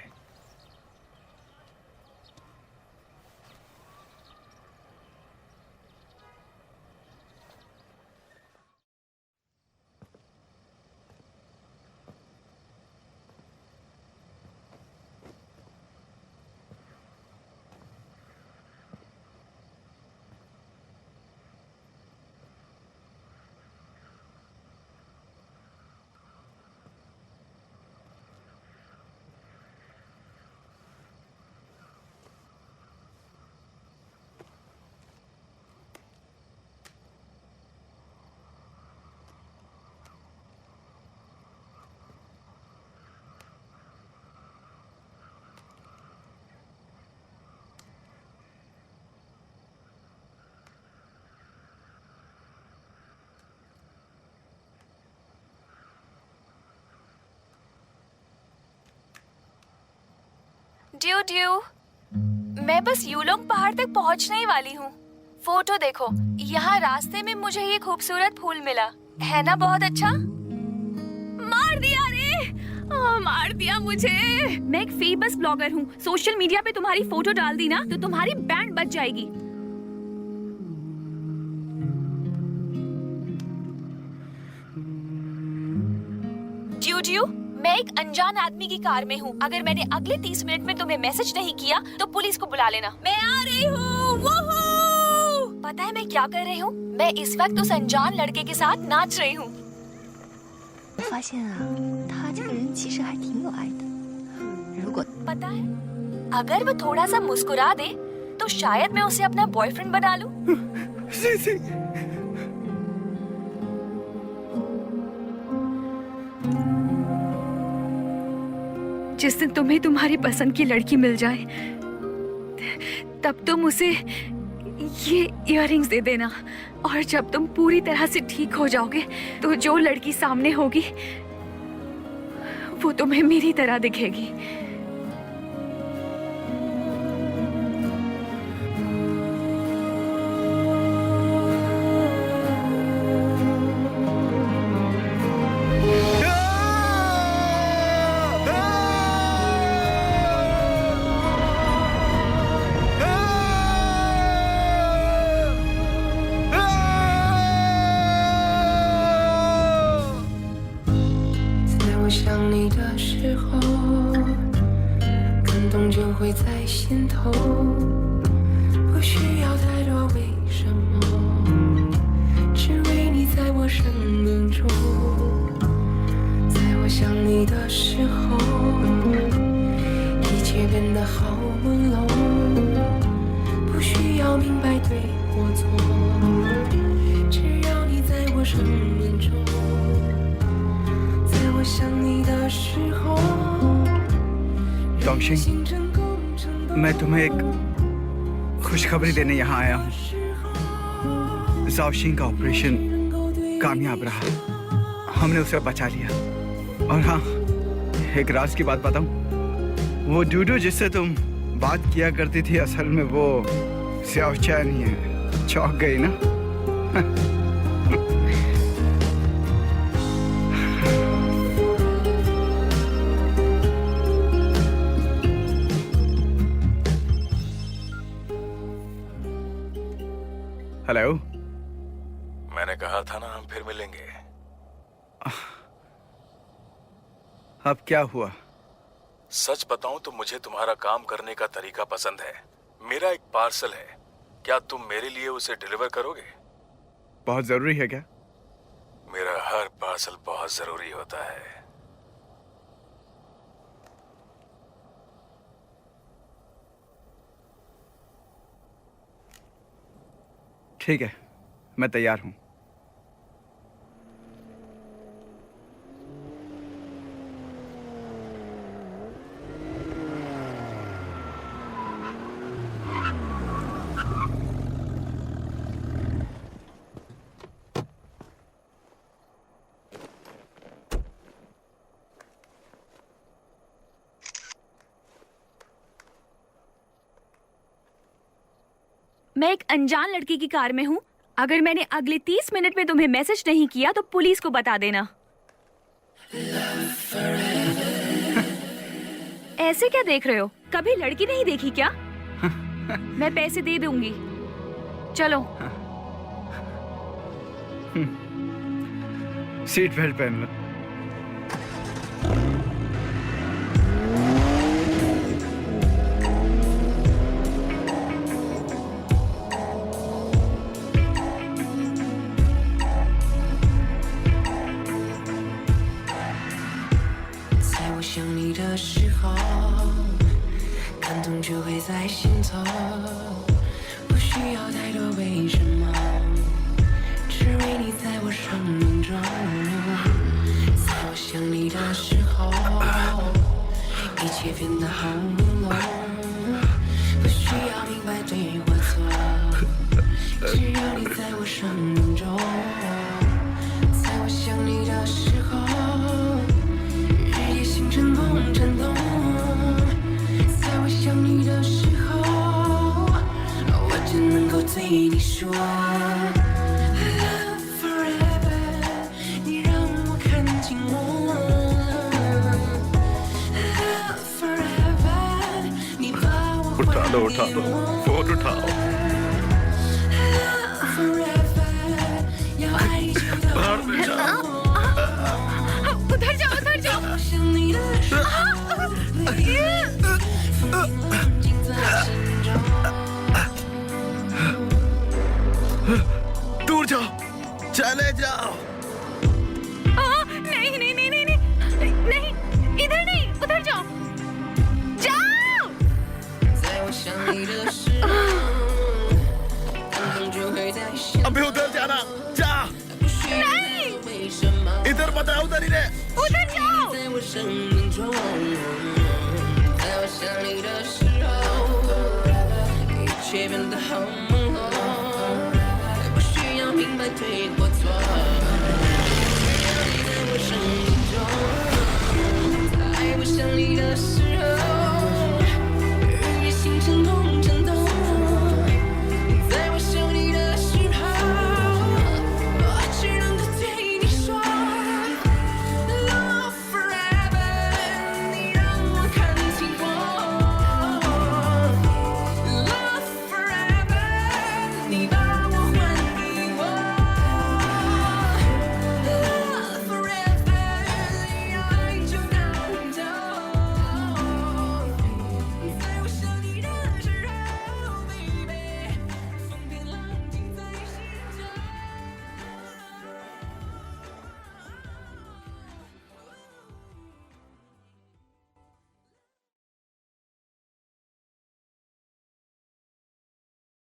ड्यू ड्यू, मैं बस यूलोंग पहाड़ तक पहुंचने ही वाली हूँ। फोटो देखो, यहाँ रास्ते में मुझे ये खूबसूरत फूल मिला है ना, बहुत अच्छा। मार दिया रे, मार दिया मुझे। मैं एक फेमस ब्लॉगर हूँ, सोशल मीडिया पे तुम्हारी फोटो डाल दी ना तो तुम्हारी बैंड बच जाएगी। ड्यू ड्यू, मैं एक अनजान आदमी की कार में हूँ। अगर मैंने अगले 30 मिनट में तुम्हें मैसेज नहीं किया तो पुलिस को बुला लेना। मैं आ रही हूँ। पता है मैं क्या कर रही हूँ? मैं इस वक्त उस अनजान लड़के के साथ नाच रही हूँ। 发现啊，他这个人其实还挺有爱的。如果 पता है, अगर वो थोड़ा सा मुस्कुरा दे तो शायद मैं उसे अपना बॉयफ्रेंड बना लूँ। जिस दिन तुम्हें तुम्हारी पसंद की लड़की मिल जाए तब तुम उसे ये इयररिंग्स दे देना, और जब तुम पूरी तरह से ठीक हो जाओगे तो जो लड़की सामने होगी वो तुम्हें मेरी तरह दिखेगी। मैं तुम्हें एक खुशखबरी देने यहाँ आया हूँ। जाओशिंग का ऑपरेशन कामयाब रहा, हमने उसे बचा लिया। और हाँ, एक राज की बात बताऊं, वो डूडू जिससे तुम बात किया करती थी असल में वो स्याओचैन ही है। चौंक गई ना? हेलो, मैंने कहा था ना हम फिर मिलेंगे। अब क्या हुआ? सच बताऊं तो मुझे तुम्हारा काम करने का तरीका पसंद है। मेरा एक पार्सल है, क्या तुम मेरे लिए उसे डिलीवर करोगे? बहुत जरूरी है क्या? मेरा हर पार्सल बहुत जरूरी होता है। ठीक है, मैं तैयार हूं। मैं एक अनजान लड़की की कार में हूँ। अगर मैंने अगले 30 मिनट में तुम्हें मैसेज नहीं किया तो पुलिस को बता देना। ऐसे क्या देख रहे हो? कभी लड़की नहीं देखी क्या? मैं पैसे दे दूंगी। चलो। सीट बेल्ट पहन लो।想你的时候，感动就会在心头，不需要太多为什么，只为你在我生命中。在我想你的时候，一切变得好朦胧，不需要明白对或错，只要你在我生命中。在我想你的时候。震动，震动，在我想你的时候，我只能够对你说 Love forever， 你让我看清我 Love forever， 你把我उठा लो उठा लो फोन उठाओ Love forever， 要爱你就到 बाहर में जाओ उधर जाओ, उधर जाओ। दूर जाओ, चले जाओ। नहीं नहीं नहीं नहीं नहीं नहीं, इधर नहीं, उधर जाओ, जाओ। अभी उधर जाना, जा। नहीं, इधर मत आओ, उधर ही रहे। उधर जाओ।在我生命中，在我想你的时候，一切变得好。